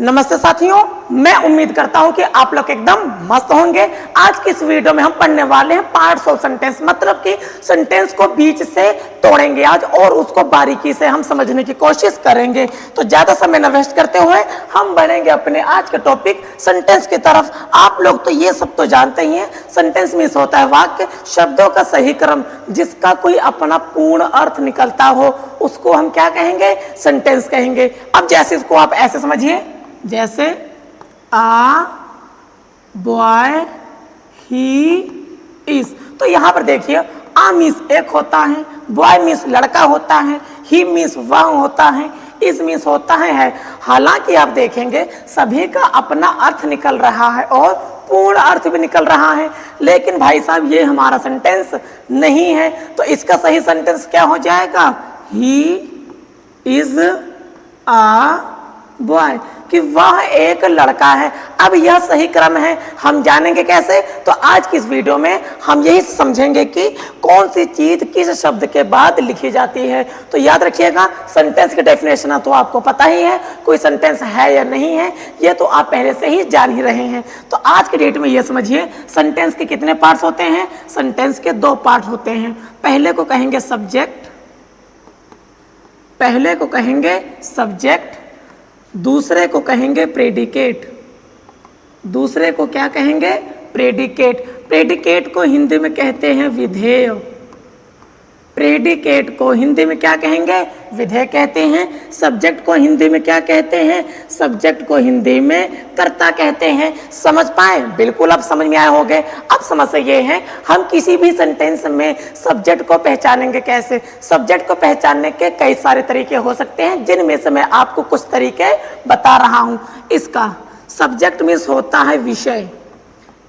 नमस्ते साथियों, मैं उम्मीद करता हूं कि आप लोग एकदम मस्त होंगे। आज की इस वीडियो में हम पढ़ने वाले हैं पार्ट्स ऑफ सेंटेंस, मतलब कि सेंटेंस को बीच से तोड़ेंगे आज और उसको बारीकी से हम समझने की कोशिश करेंगे। तो ज्यादा समय न वेस्ट करते हुए हम बढ़ेंगे अपने आज के टॉपिक सेंटेंस की तरफ। आप लोग तो ये सब तो जानते ही हैं, सेंटेंस मीन्स होता है वाक्य, शब्दों का सही क्रम जिसका कोई अपना पूर्ण अर्थ निकलता हो, उसको हम क्या कहेंगे? सेंटेंस कहेंगे। अब जैसे इसको आप ऐसे समझिए, जैसे आ बॉय ही इज, तो यहां पर देखिए आ मीन्स एक होता है, बॉय मीन्स लड़का होता है, ही मीन्स वह होता है, इज मीन्स होता है। हालांकि आप देखेंगे सभी का अपना अर्थ निकल रहा है और पूर्ण अर्थ भी निकल रहा है, लेकिन भाई साहब ये हमारा सेंटेंस नहीं है। तो इसका सही सेंटेंस क्या हो जाएगा? ही इज आ बॉय, कि वह एक लड़का है। अब यह सही क्रम है, हम जानेंगे कैसे? तो आज की इस वीडियो में हम यही समझेंगे कि कौन सी चीज किस शब्द के बाद लिखी जाती है। तो याद रखिएगा, सेंटेंस की डेफिनेशन तो आपको पता ही है, कोई सेंटेंस है या नहीं है ये तो आप पहले से ही जान ही रहे हैं। तो आज के डेट में ये समझिए, सेंटेंस के कितने पार्ट्स होते हैं? सेंटेंस के दो पार्ट होते हैं। पहले को कहेंगे सब्जेक्ट, पहले को कहेंगे सब्जेक्ट, दूसरे को कहेंगे प्रेडिकेट। दूसरे को क्या कहेंगे? प्रेडिकेट। प्रेडिकेट को हिंदी में कहते हैं विधेय। प्रेडिकेट को हिंदी में क्या कहेंगे? विधेय कहते हैं। सब्जेक्ट को हिंदी में क्या कहते हैं? सब्जेक्ट को हिंदी में कर्ता कहते हैं। समझ पाए? बिल्कुल अब समझ में आए होंगे। अब समस्या ये है, हम किसी भी सेंटेंस में सब्जेक्ट को पहचानेंगे कैसे? सब्जेक्ट को पहचानने के कई सारे तरीके हो सकते हैं, जिनमें से मैं आपको कुछ तरीके बता रहा हूं। इसका सब्जेक्ट मीन्स होता है विषय।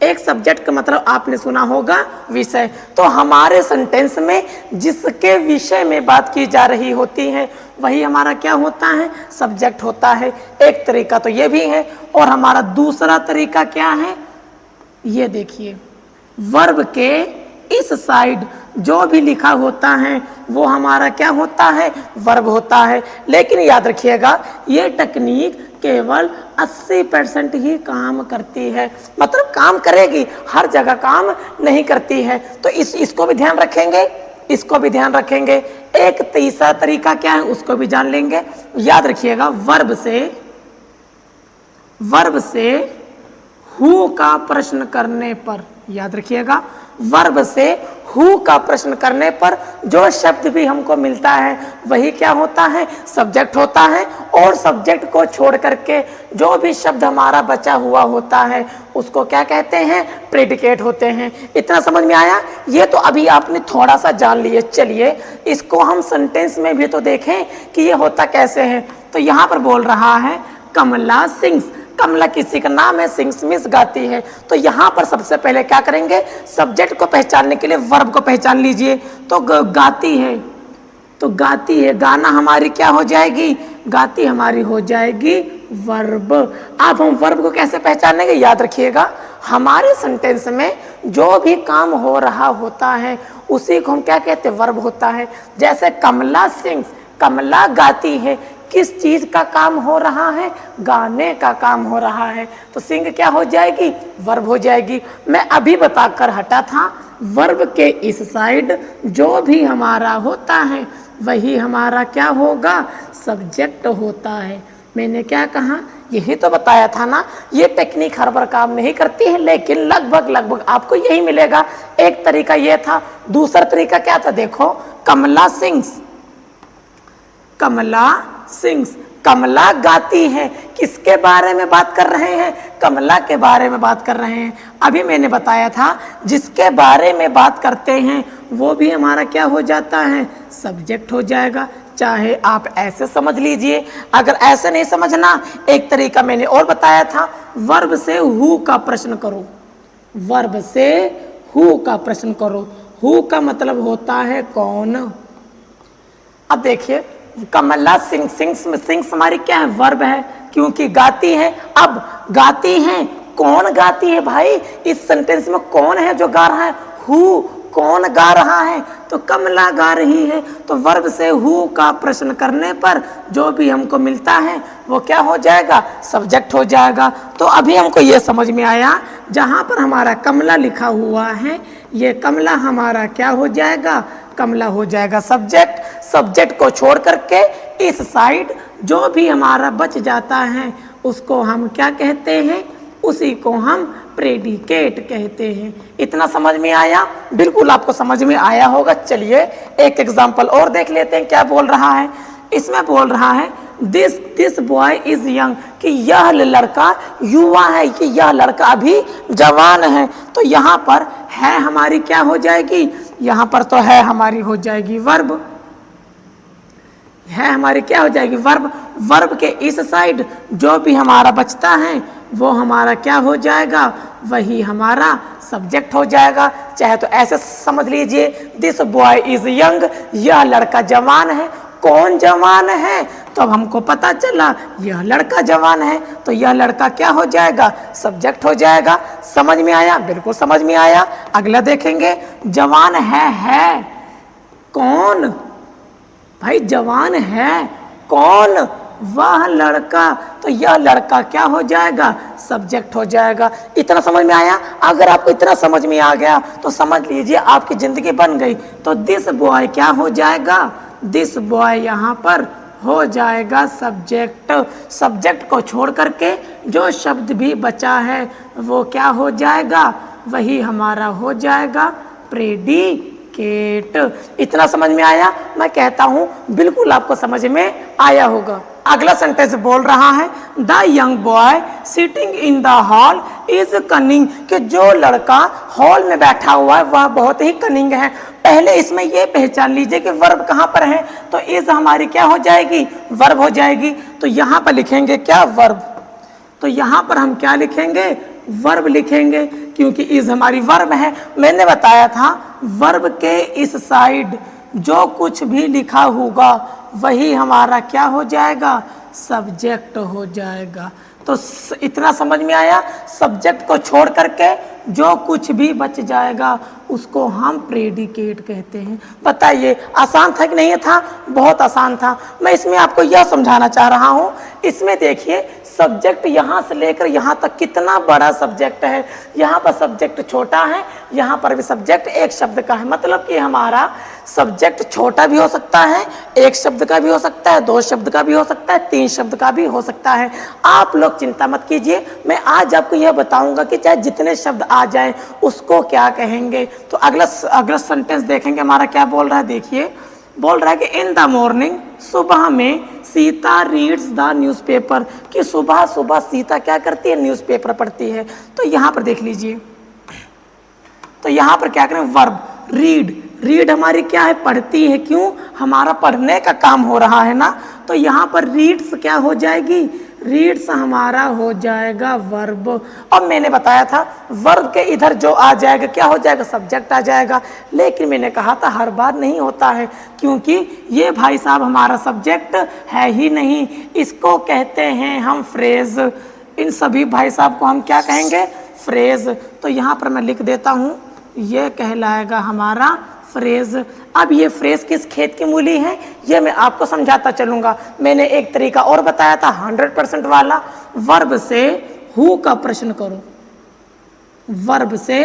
एक सब्जेक्ट का मतलब आपने सुना होगा विषय। तो हमारे सेंटेंस में जिसके विषय में बात की जा रही होती है वही हमारा क्या होता है? सब्जेक्ट होता है। एक तरीका तो ये भी है, और हमारा दूसरा तरीका क्या है? ये देखिए, वर्ब के इस साइड जो भी लिखा होता है वो हमारा क्या होता है? वर्ब होता है। लेकिन याद रखिएगा, ये टेक्निक केवल 80% ही काम करती है, मतलब काम करेगी, हर जगह काम नहीं करती है। तो इसको भी ध्यान रखेंगे, इसको भी ध्यान रखेंगे। एक तीसरा तरीका क्या है उसको भी जान लेंगे। याद रखिएगा, वर्ब से हु का प्रश्न करने पर, याद रखिएगा, वर्ब से हु का प्रश्न करने पर जो शब्द भी हमको मिलता है वही क्या होता है? सब्जेक्ट होता है। और सब्जेक्ट को छोड़ करके जो भी शब्द हमारा बचा हुआ होता है उसको क्या कहते हैं? प्रेडिकेट होते हैं। इतना समझ में आया? ये तो अभी आपने थोड़ा सा जान लिए। चलिए इसको हम सेंटेंस में भी तो देखें कि ये होता कैसे है। तो यहाँ पर बोल रहा है कमला सिंग्स। कमला किसी का नाम है, सिंग्स मीन्स गाती है। तो यहाँ पर सबसे पहले क्या करेंगे? सब्जेक्ट को पहचानने के लिए वर्ब को पहचान लीजिए। तो गाती है, तो गाती है, गाना हमारी क्या हो जाएगी? गाती हमारी हो जाएगी वर्ब। अब हम वर्ब को कैसे पहचानेंगे? याद रखिएगा, हमारे सेंटेंस में जो भी काम हो रहा होता है उसी को हम क्या कहते हैं? वर्ब होता है। जैसे कमला सिंग्स, कमला गाती है, किस चीज का काम हो रहा है? गाने का काम हो रहा है। तो सिंग क्या हो जाएगी? वर्ब हो जाएगी। मैं अभी बताकर हटा था, वर्ब के इस साइड जो भी हमारा होता है वही हमारा क्या होगा? सब्जेक्ट होता है। मैंने क्या कहा? यही तो बताया था ना। ये टेक्निक हर बार काम नहीं करती है, लेकिन लगभग आपको यही मिलेगा। एक तरीका ये था, दूसरा तरीका क्या था? देखो, कमला सिंग्स, कमला सिंग्स, कमला गाती है। किसके बारे में बात कर रहे हैं? कमला के बारे में बात कर रहे हैं। अभी मैंने बताया था, जिसके बारे में बात करते हैं वो भी हमारा क्या हो जाता है? सब्जेक्ट हो जाएगा। चाहे आप ऐसे समझ लीजिए, अगर ऐसे नहीं समझना, एक तरीका मैंने और बताया था, वर्ब से हु का प्रश्न करो। वर्ब से हु का प्रश्न करो। हु का मतलब होता है कौन। अब देखिए, कमला सिंग, सिंग्स हमारी क्या है? वर्ब है, क्योंकि गाती है। अब गाती हैं, कौन गाती है भाई? इस सेंटेंस में कौन है जो गा रहा है? हु। कौन गा रहा है? तो कमला गा रही है। तो वर्ब से हु का प्रश्न करने पर जो भी हमको मिलता है वो क्या हो जाएगा, सब्जेक्ट हो जाएगा। तो अभी हमको ये समझ में आया, जहाँ पर हमारा कमला लिखा हुआ है, ये कमला हमारा क्या हो जाएगा, कमला हो जाएगा सब्जेक्ट। सब्जेक्ट को छोड़ करके इस साइड जो भी हमारा बच जाता है उसको हम क्या कहते हैं, उसी को हम प्रेडिकेट कहते हैं। इतना समझ में आया, बिल्कुल आपको समझ में आया होगा। चलिए एक एग्जांपल और देख लेते हैं, क्या बोल रहा है। इसमें बोल रहा है दिस बॉय इज यंग, कि यह लड़का युवा है, कि यह लड़का अभी जवान है। तो यहाँ पर है हमारी क्या हो जाएगी, यहाँ पर तो है हमारी हो जाएगी वर्ब, है हमारी क्या हो जाएगी वर्ब। वर्ब के इस साइड जो भी हमारा बचता है वो हमारा क्या हो जाएगा, वही हमारा सब्जेक्ट हो जाएगा। चाहे तो ऐसे समझ लीजिए, दिस बॉय इज यंग, यह लड़का जवान है। कौन जवान है, तो अब हमको पता चला यह लड़का जवान है, तो यह लड़का क्या हो जाएगा, सब्जेक्ट हो जाएगा। समझ में आया, बिल्कुल समझ में आया। अगला देखेंगे, जवान है कौन, भाई जवान है कौन, वह लड़का, तो यह लड़का क्या हो जाएगा, सब्जेक्ट हो जाएगा। इतना समझ में आया। अगर आपको इतना समझ में आ गया तो समझ लीजिए आपकी जिंदगी बन गई। तो दिस बॉय क्या हो जाएगा, दिस बॉय यहाँ पर हो जाएगा सब्जेक्ट। सब्जेक्ट को छोड़ करके जो शब्द भी बचा है वो क्या हो जाएगा, वही हमारा हो जाएगा प्रेडिकेट। इतना समझ में आया, मैं कहता हूं बिल्कुल आपको समझ में आया होगा। अगला सेंटेंस बोल रहा है, the young boy sitting in the hall is cunning, कि जो लड़का हॉल में बैठा हुआ है वह बहुत ही कनिंग है। पहले इसमें यह पहचान लीजिए कि वर्ब कहां पर है, तो इज हमारी क्या हो जाएगी, वर्ब हो जाएगी। तो यहां पर लिखेंगे क्या, वर्ब। तो यहां पर हम क्या लिखेंगे, वर्ब लिखेंगे, क्योंकि इज हमारी वर्ब है। मैंने बताया था वर्ब के इस साइड जो कुछ भी लिखा होगा वही हमारा क्या हो जाएगा, सब्जेक्ट हो जाएगा। तो इतना समझ में आया। सब्जेक्ट को छोड़ करके जो कुछ भी बच जाएगा उसको हम प्रेडिकेट कहते हैं। बताइए आसान था कि नहीं था, बहुत आसान था। मैं इसमें आपको यह समझाना चाह रहा हूं, इसमें देखिए सब्जेक्ट यहाँ से लेकर यहाँ तक कितना बड़ा सब्जेक्ट है। यहाँ पर सब्जेक्ट छोटा है, यहाँ पर भी सब्जेक्ट एक शब्द का है। मतलब कि हमारा सब्जेक्ट छोटा भी हो सकता है, एक शब्द का भी हो सकता है, दो शब्द का भी हो सकता है, तीन शब्द का भी हो सकता है। आप लोग चिंता मत कीजिए, मैं आज आपको यह बताऊंगा कि चाहे जितने शब्द आ जाए उसको क्या कहेंगे। तो अगला सेंटेंस देखेंगे हमारा क्या बोल रहा है। देखिए बोल रहा है कि इन द मॉर्निंग, सुबह में सीता रीड्स द न्यूज़पेपर, कि सुबह सुबह सीता क्या करती है, न्यूज़पेपर पढ़ती है। तो यहाँ पर देख लीजिए, तो यहाँ पर क्या करें, वर्ब रीड। रीड हमारी क्या है, पढ़ती है। क्यों, हमारा पढ़ने का काम हो रहा है ना। तो यहाँ पर रीड्स क्या हो जाएगी, रीड्स हमारा हो जाएगा वर्ब। और मैंने बताया था वर्ब के इधर जो आ जाएगा क्या हो जाएगा, सब्जेक्ट आ जाएगा। लेकिन मैंने कहा था हर बार नहीं होता है, क्योंकि ये भाई साहब हमारा सब्जेक्ट है ही नहीं। इसको कहते हैं हम फ्रेज। इन सभी भाई साहब को हम क्या कहेंगे, फ्रेज। तो यहाँ पर मैं लिख देता हूँ, ये कहलाएगा हमारा फ्रेज। अब ये फ्रेज किस खेत की मूली है, ये मैं आपको समझाता चलूंगा। मैंने एक तरीका और बताया था 100% वाला, वर्ब से हु का प्रश्न करो। वर्ब से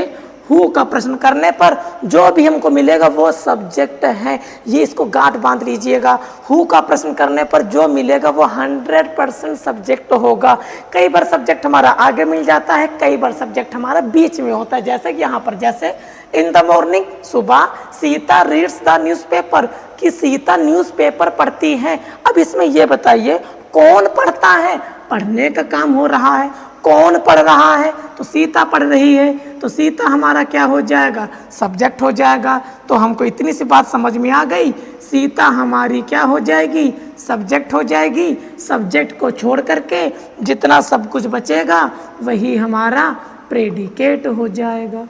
हु का प्रश्न करने पर जो भी हमको मिलेगा वो सब्जेक्ट है। ये इसको गांठ बांध लीजिएगा, हु का प्रश्न करने पर जो मिलेगा वो 100% सब्जेक्ट होगा। कई बार सब्जेक्ट हमारा आगे मिल जाता है, कई बार सब्जेक्ट हमारा बीच में होता है। जैसे कि यहाँ पर जैसे इन द मॉर्निंग, सुबह, सीता रीड्स द न्यूज़पेपर, कि सीता न्यूज़पेपर पढ़ती है। अब इसमें ये बताइए कौन पढ़ता है, पढ़ने का काम हो रहा है। कौन पढ़ रहा है, तो सीता पढ़ रही है। तो सीता हमारा क्या हो जाएगा, सब्जेक्ट हो जाएगा। तो हमको इतनी सी बात समझ में आ गई, सीता हमारी क्या हो जाएगी, सब्जेक्ट हो जाएगी। सब्जेक्ट को छोड़ करके जितना सब कुछ बचेगा वही हमारा प्रेडिकेट हो जाएगा।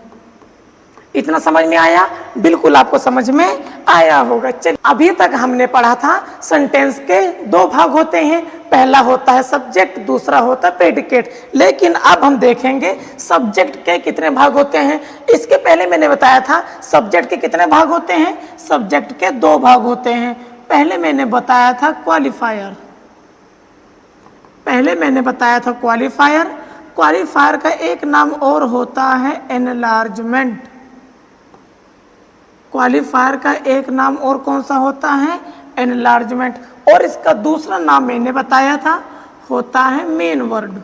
इतना समझ में आया, बिल्कुल आपको समझ में आया होगा। चलिए अभी तक हमने पढ़ा था सेंटेंस के दो भाग होते हैं, पहला होता है सब्जेक्ट, दूसरा होता है प्रेडिकेट। लेकिन अब हम देखेंगे सब्जेक्ट के कितने भाग होते हैं। इसके पहले मैंने बताया था सब्जेक्ट के कितने भाग होते हैं, सब्जेक्ट के दो भाग होते हैं। पहले मैंने बताया था क्वालिफायर, पहले मैंने बताया था क्वालिफायर। क्वालिफायर का एक नाम और होता है एनलार्जमेंट। क्वालिफायर का एक नाम और कौन सा होता है? एनलार्जमेंट। और इसका दूसरा नाम मैंने बताया था, होता है मेन वर्ड।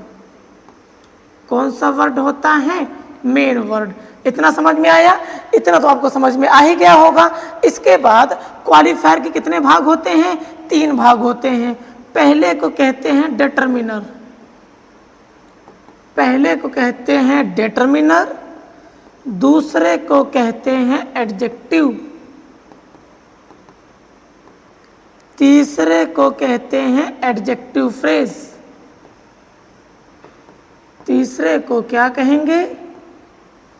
कौन सा वर्ड होता है? Main word. इतना समझ में आया? इतना तो आपको समझ में आ ही गया होगा। इसके बाद क्वालिफायर के कितने भाग होते हैं? 3 भाग होते हैं। पहले को कहते हैं डिटरमिनर, पहले को कहते हैं डिटरमिनर, दूसरे को कहते हैं एडजेक्टिव, तीसरे को कहते हैं एडजेक्टिव फ्रेज। तीसरे को क्या कहेंगे?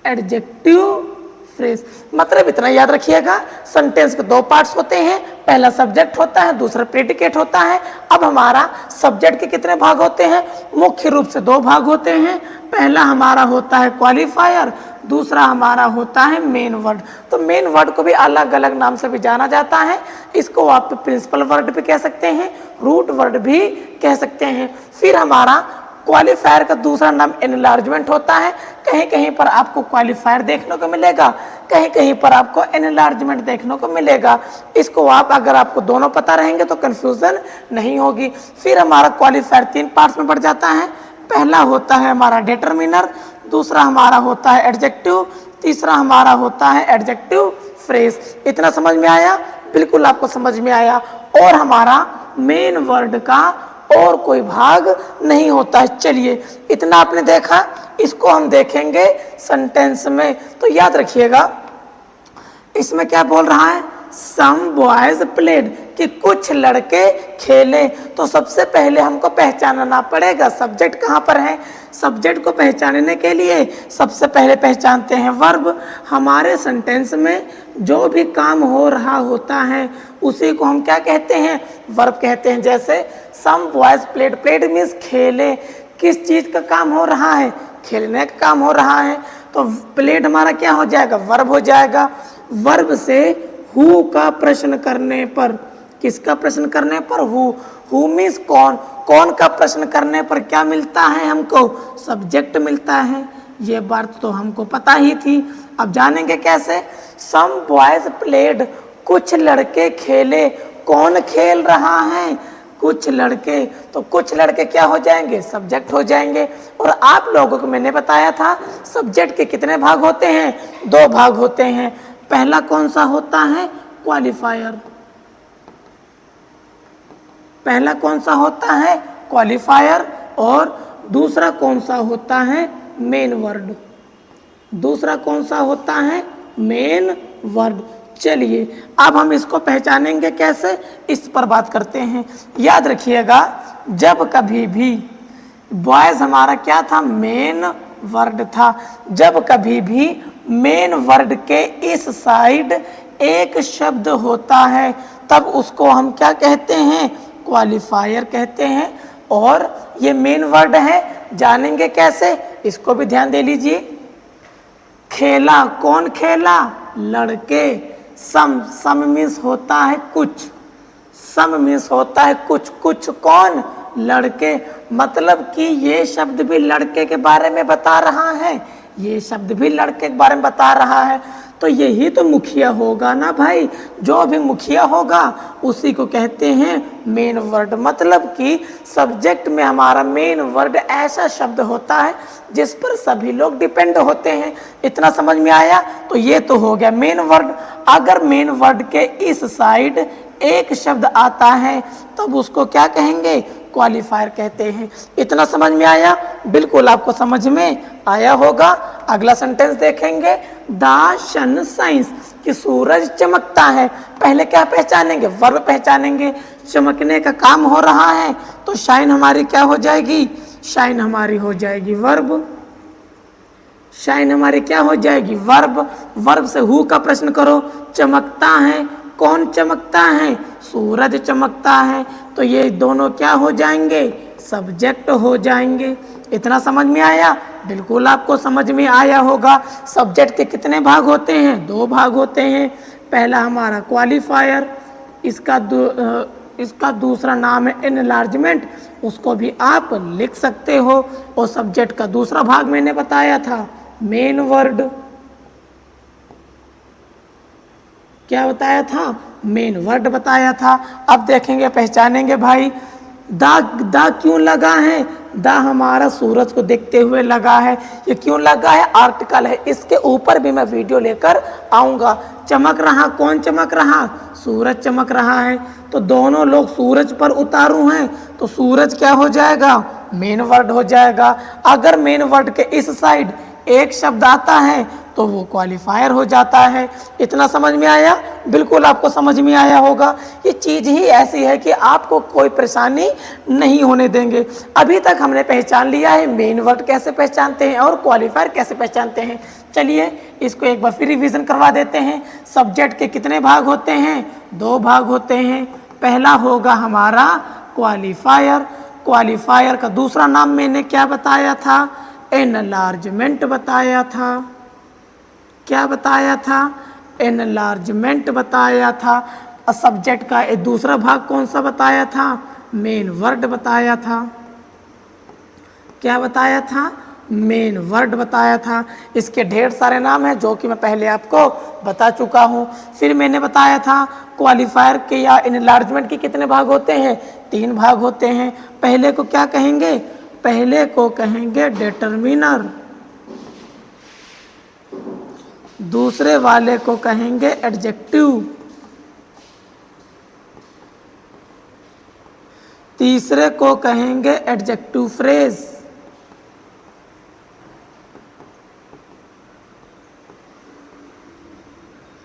Adjective phrase. मतलब इतना याद रखिएगा, सेंटेंस के 2 पार्ट्स होते हैं, पहला सब्जेक्ट होता है, दूसरा प्रेडिकेट होता है। अब हमारा सब्जेक्ट के कितने भाग होते हैं? मुख्य रूप से 2 भाग होते हैं। पहला हमारा होता है क्वालिफायर, दूसरा हमारा होता है मेन वर्ड। तो मेन वर्ड को भी अलग अलग नाम से भी जाना जाता है। इसको आप प्रिंसिपल वर्ड भी कह सकते हैं, रूट वर्ड भी कह सकते हैं। फिर हमारा क्वालिफायर का दूसरा नाम एनलार्जमेंट होता है। कहीं कहीं पर आपको क्वालिफायर देखने को मिलेगा, कहीं कहीं पर आपको एनलार्जमेंट देखने को मिलेगा। इसको आप अगर आपको दोनों पता रहेंगे तो कंफ्यूजन नहीं होगी। फिर हमारा क्वालिफायर 3 पार्ट्स में बढ़ जाता है। पहला होता है हमारा डिटरमिनर, दूसरा हमारा होता है एडजेक्टिव, तीसरा हमारा होता है एडजेक्टिव फ्रेज। इतना समझ में आया? बिल्कुल आपको समझ में आया। और हमारा मेन वर्ड का और कोई भाग नहीं होता है। चलिए, इतना आपने देखा, इसको हम देखेंगे सेंटेंस में। तो याद रखिएगा, इसमें क्या बोल रहा है? सम बॉयज प्लेड, कि कुछ लड़के खेले। तो सबसे पहले हमको पहचानना पड़ेगा सब्जेक्ट कहाँ पर है। सब्जेक्ट को पहचानने के लिए सबसे पहले पहचानते हैं वर्ब। हमारे सेंटेंस में जो भी काम हो रहा होता है उसी को हम क्या कहते हैं? वर्ब कहते हैं। जैसे some boys played, played means खेले। किस चीज़ का काम हो रहा है? खेलने का काम हो रहा है। तो प्लेड हमारा क्या हो जाएगा? वर्ब हो जाएगा। वर्ब से हु का प्रश्न करने पर, किसका प्रश्न करने पर? हु मीन्स कौन। कौन का प्रश्न करने पर क्या मिलता है हमको? सब्जेक्ट मिलता है। ये बात तो हमको पता ही थी। अब जानेंगे कैसे? सम बॉयज प्लेड, कुछ लड़के खेले। कौन खेल रहा है? कुछ लड़के। तो कुछ लड़के क्या हो जाएंगे? सब्जेक्ट हो जाएंगे। और आप लोगों को मैंने बताया था सब्जेक्ट के कितने भाग होते हैं? 2 भाग होते हैं। पहला कौन सा होता है? क्वालिफायर। पहला कौन सा होता है? क्वालिफायर। और दूसरा कौन सा होता है? Main word. दूसरा कौन सा होता है? Main word. चलिए, अब हम इसको पहचानेंगे कैसे, इस पर बात करते हैं। याद रखिएगा, जब कभी भी बॉयज हमारा क्या था? मेन वर्ड था। जब कभी भी मेन वर्ड के इस साइड एक शब्द होता है तब उसको हम क्या कहते हैं? क्वालिफायर कहते हैं। और ये मेन वर्ड है, जानेंगे कैसे, इसको भी ध्यान दे लीजिए। खेला, कौन खेला? लड़के। सम मीन्स होता है कुछ, सम मीन्स होता है कुछ। कुछ कौन? लड़के। मतलब कि ये शब्द भी लड़के के बारे में बता रहा है, ये शब्द भी लड़के के बारे में बता रहा है। तो यही तो मुखिया होगा ना भाई। जो भी मुखिया होगा उसी को कहते हैं मेन वर्ड। मतलब कि सब्जेक्ट में हमारा मेन वर्ड ऐसा शब्द होता है जिस पर सभी लोग डिपेंड होते हैं। इतना समझ में आया? तो ये तो हो गया मेन वर्ड। अगर मेन वर्ड के इस साइड एक शब्द आता है तब उसको क्या कहेंगे? क्वालिफायर कहते हैं। इतना समझ में आया? बिल्कुल आपको समझ में आया होगा। अगला सेंटेंस देखेंगे, द सन शाइन्स, कि सूरज चमकता है। पहले क्या पहचानेंगे? वर्ब पहचानेंगे। चमकने का काम हो रहा है तो शाइन हमारी क्या हो जाएगी? शाइन हमारी हो जाएगी वर्ब। शाइन हमारी क्या हो जाएगी? वर्ब। वर्ब से हु का प्रश्न करो। चमकता है, कौन चमकता है? सूरज चमकता है। तो ये दोनों क्या हो जाएंगे? सब्जेक्ट हो जाएंगे। इतना समझ में आया? बिल्कुल आपको समझ में आया होगा। सब्जेक्ट के कितने भाग होते हैं? 2 भाग होते हैं। पहला हमारा क्वालिफायर, इसका इसका दूसरा नाम है एनलार्जमेंट, उसको भी आप लिख सकते हो। और सब्जेक्ट का दूसरा भाग मैंने बताया था मेन वर्ड, क्या बताया था, मेन वर्ड बताया था। अब देखेंगे, पहचानेंगे भाई, दा क्यों लगा है, दा हमारा सूरज को देखते हुए लगा है। ये क्यों लगा है, आर्टिकल है, इसके ऊपर भी मैं वीडियो लेकर आऊँगा। चमक रहा, कौन चमक रहा, सूरज चमक रहा है, तो दोनों लोग सूरज पर उतारू हैं, तो सूरज क्या हो जाएगा, मेन वर्ड हो जाएगा। अगर मेन वर्ड के इस साइड एक शब्द आता है तो वो क्वालिफायर हो जाता है। इतना समझ में आया, बिल्कुल आपको समझ में आया होगा। ये चीज़ ही ऐसी है कि आपको कोई परेशानी नहीं होने देंगे। अभी तक हमने पहचान लिया है मेन वर्ड कैसे पहचानते हैं और क्वालिफायर कैसे पहचानते हैं। चलिए इसको एक बार फिर रिवीजन करवा देते हैं। सब्जेक्ट के कितने भाग होते हैं, 2 भाग होते हैं। पहला होगा हमारा क्वालिफायर, क्वालिफायर का दूसरा नाम मैंने क्या बताया था, एनलार्जमेंट बताया था। क्या बताया था, एनलार्जमेंट बताया था। सब्जेक्ट का एक दूसरा भाग कौन सा बताया था, मेन वर्ड बताया था। क्या बताया था, मेन वर्ड बताया था। इसके ढेर सारे नाम हैं जो कि मैं पहले आपको बता चुका हूँ। फिर मैंने बताया था क्वालिफायर के या एनलार्जमेंट के कितने भाग होते हैं, 3 भाग होते हैं। पहले को क्या कहेंगे, पहले को कहेंगे डिटरमिनर, दूसरे वाले को कहेंगे एडजेक्टिव, तीसरे को कहेंगे एडजेक्टिव फ्रेज,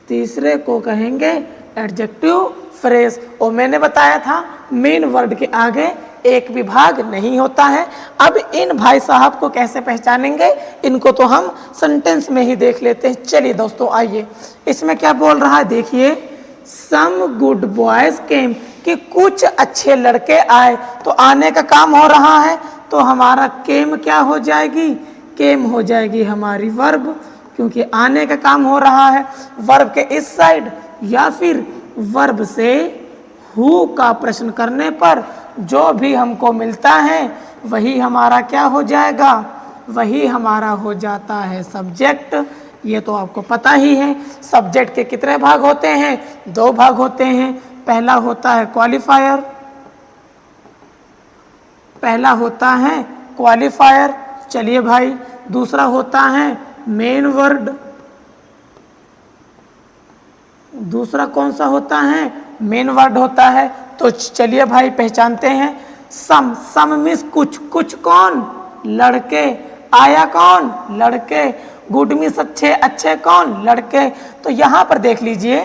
तीसरे को कहेंगे एडजेक्टिव फ्रेज। और मैंने बताया था मेन वर्ड के आगे एक भी भाग नहीं होता है। अब इन भाई साहब को कैसे पहचानेंगे, इनको तो हम सेंटेंस में ही देख लेते हैं। चलिए दोस्तों आइए, इसमें क्या बोल रहा है, देखिए, सम गुड बॉयज केम, कि कुछ अच्छे लड़के आए। तो आने का काम हो रहा है, तो हमारा केम क्या हो जाएगी, केम हो जाएगी हमारी वर्ब, क्योंकि आने का काम हो रहा है वर्ब के इस साइड। या फिर वर्ब से हु का प्रश्न करने पर जो भी हमको मिलता है वही हमारा क्या हो जाएगा, वही हमारा हो जाता है सब्जेक्ट। ये तो आपको पता ही है। सब्जेक्ट के कितने भाग होते हैं, 2 भाग होते हैं। पहला होता है क्वालिफायर, पहला होता है क्वालिफायर। चलिए भाई, दूसरा होता है मेन वर्ड, दूसरा कौन सा होता है, मेन वर्ड होता है। तो चलिए भाई पहचानते हैं। सम, सम मीन्स कुछ, कुछ कौन, लड़के, आया कौन, लड़के, गुड मीन्स अच्छे, अच्छे कौन, लड़के। तो यहाँ पर देख लीजिए,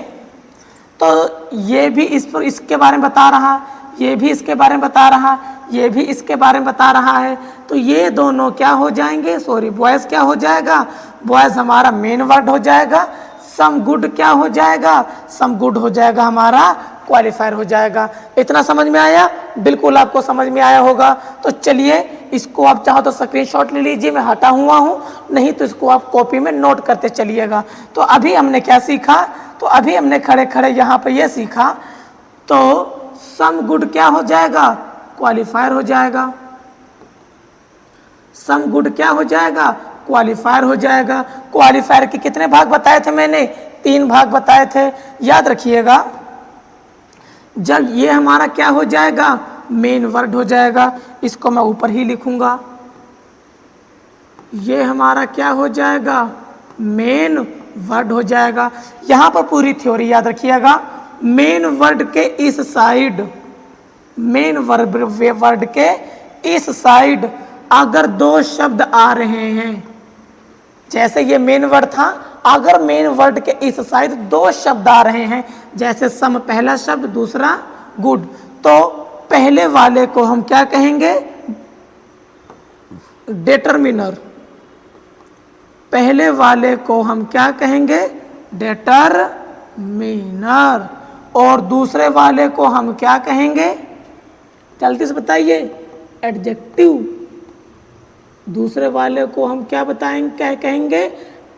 तो ये भी इसके बारे में बता रहा, ये भी इसके बारे में बता रहा, ये भी इसके बारे में बता रहा है। तो ये दोनों क्या हो जाएंगे, सॉरी बॉयज़ क्या हो जाएगा, बॉयज़ हमारा मेन वर्ड हो जाएगा। सम गुड क्या हो जाएगा, सम गुड हो जाएगा हमारा क्वालिफायर हो जाएगा। इतना समझ में आया, बिल्कुल आपको समझ में आया होगा। तो चलिए इसको आप चाहो तो स्क्रीनशॉट ले लीजिए, मैं हटा हुआ हूँ, नहीं तो इसको आप कॉपी में नोट करते चलिएगा। तो अभी हमने क्या सीखा, तो अभी हमने खड़े खड़े यहाँ पर ये सीखा, तो सम गुड क्या हो जाएगा, क्वालिफायर हो जाएगा। सम गुड क्या हो जाएगा, क्वालिफायर हो जाएगा। क्वालिफायर के कितने भाग बताए थे मैंने, 3 भाग बताए थे, याद रखिएगा। जब ये हमारा क्या हो जाएगा, मेन वर्ड हो जाएगा, इसको मैं ऊपर ही लिखूंगा। ये हमारा क्या हो जाएगा, मेन वर्ड हो जाएगा। यहाँ पर पूरी थ्योरी याद रखिएगा। मेन वर्ड के इस साइड, मेन वर्ड के इस साइड अगर 2 शब्द आ रहे हैं, जैसे ये मेन वर्ड था, अगर मेन वर्ड के इस साइड 2 शब्द आ रहे हैं, जैसे सम पहला शब्द, दूसरा गुड, तो पहले वाले को हम क्या कहेंगे, डिटरमिनर। पहले वाले को हम क्या कहेंगे, डिटरमिनर। और दूसरे वाले को हम क्या कहेंगे, जल्दी से बताइए, एडजेक्टिव। दूसरे वाले को हम क्या बताएंगे, क्या कहेंगे,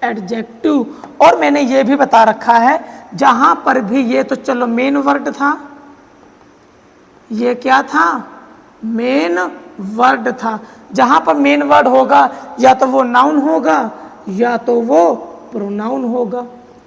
एडजेक्टिव। और मैंने ये भी बता रखा है, जहां पर भी ये तो चलो मेन वर्ड था, ये क्या था, मेन वर्ड था। जहां पर मेन वर्ड होगा या तो वो नाउन होगा या तो वो प्रोनाउन होगा।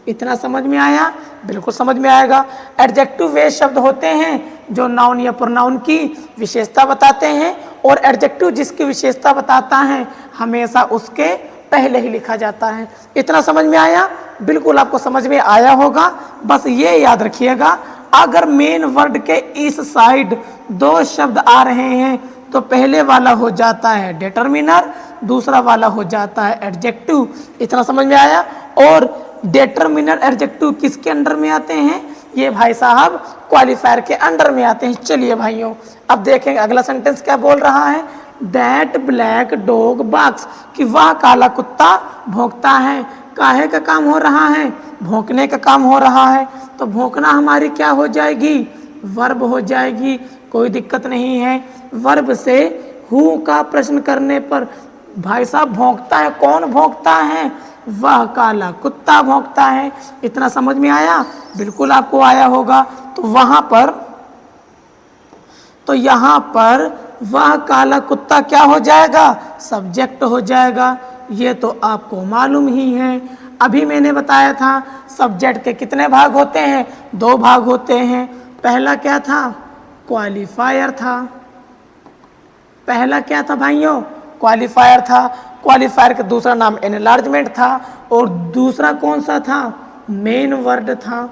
इतना समझ में आया? बिल्कुल समझ में आएगा। एडजेक्टिव वे शब्द होते हैं जो नाउन या प्रोनाउन की विशेषता बताते हैं, और एडजेक्टिव जिसकी विशेषता बताता है हमेशा उसके पहले ही लिखा जाता है। इतना समझ में आया? बिल्कुल आपको समझ में आया होगा। बस ये याद रखिएगा, अगर मेन वर्ड के इस साइड दो शब्द आ रहे हैं तो पहले वाला हो जाता है डिटरमिनर, दूसरा वाला हो जाता है एडजेक्टिव। इतना समझ में आया? और डिटरमिनर एडजेक्टिव किसके अंडर में आते हैं? ये भाई साहब क्वालिफायर के अंडर में आते हैं। चलिए भाइयों, अब देखें अगला सेंटेंस क्या बोल रहा है। दैट ब्लैक डॉग बार्क्स, कि वह काला कुत्ता भौंकता है। काहे का काम हो रहा है? भौंकने का काम हो रहा है। तो भौंकना हमारी क्या हो जाएगी? वर्ब हो जाएगी। कोई दिक्कत नहीं है। वर्ब से हु का प्रश्न करने पर, भाई साहब भौंकता है, कौन भौंकता है? वह काला कुत्ता भौंकता है। इतना समझ में आया? बिल्कुल आपको आया होगा। तो वहां पर, तो यहां पर वह काला कुत्ता क्या हो जाएगा? सब्जेक्ट हो जाएगा। ये तो आपको मालूम ही है। अभी मैंने बताया था सब्जेक्ट के कितने भाग होते हैं? दो भाग होते हैं। पहला क्या था? क्वालिफायर था। पहला क्या था भाइयों? क्वालिफायर था। क्वालिफायर का दूसरा नाम एनलार्जमेंट था। और दूसरा कौन सा था? मेन वर्ड था।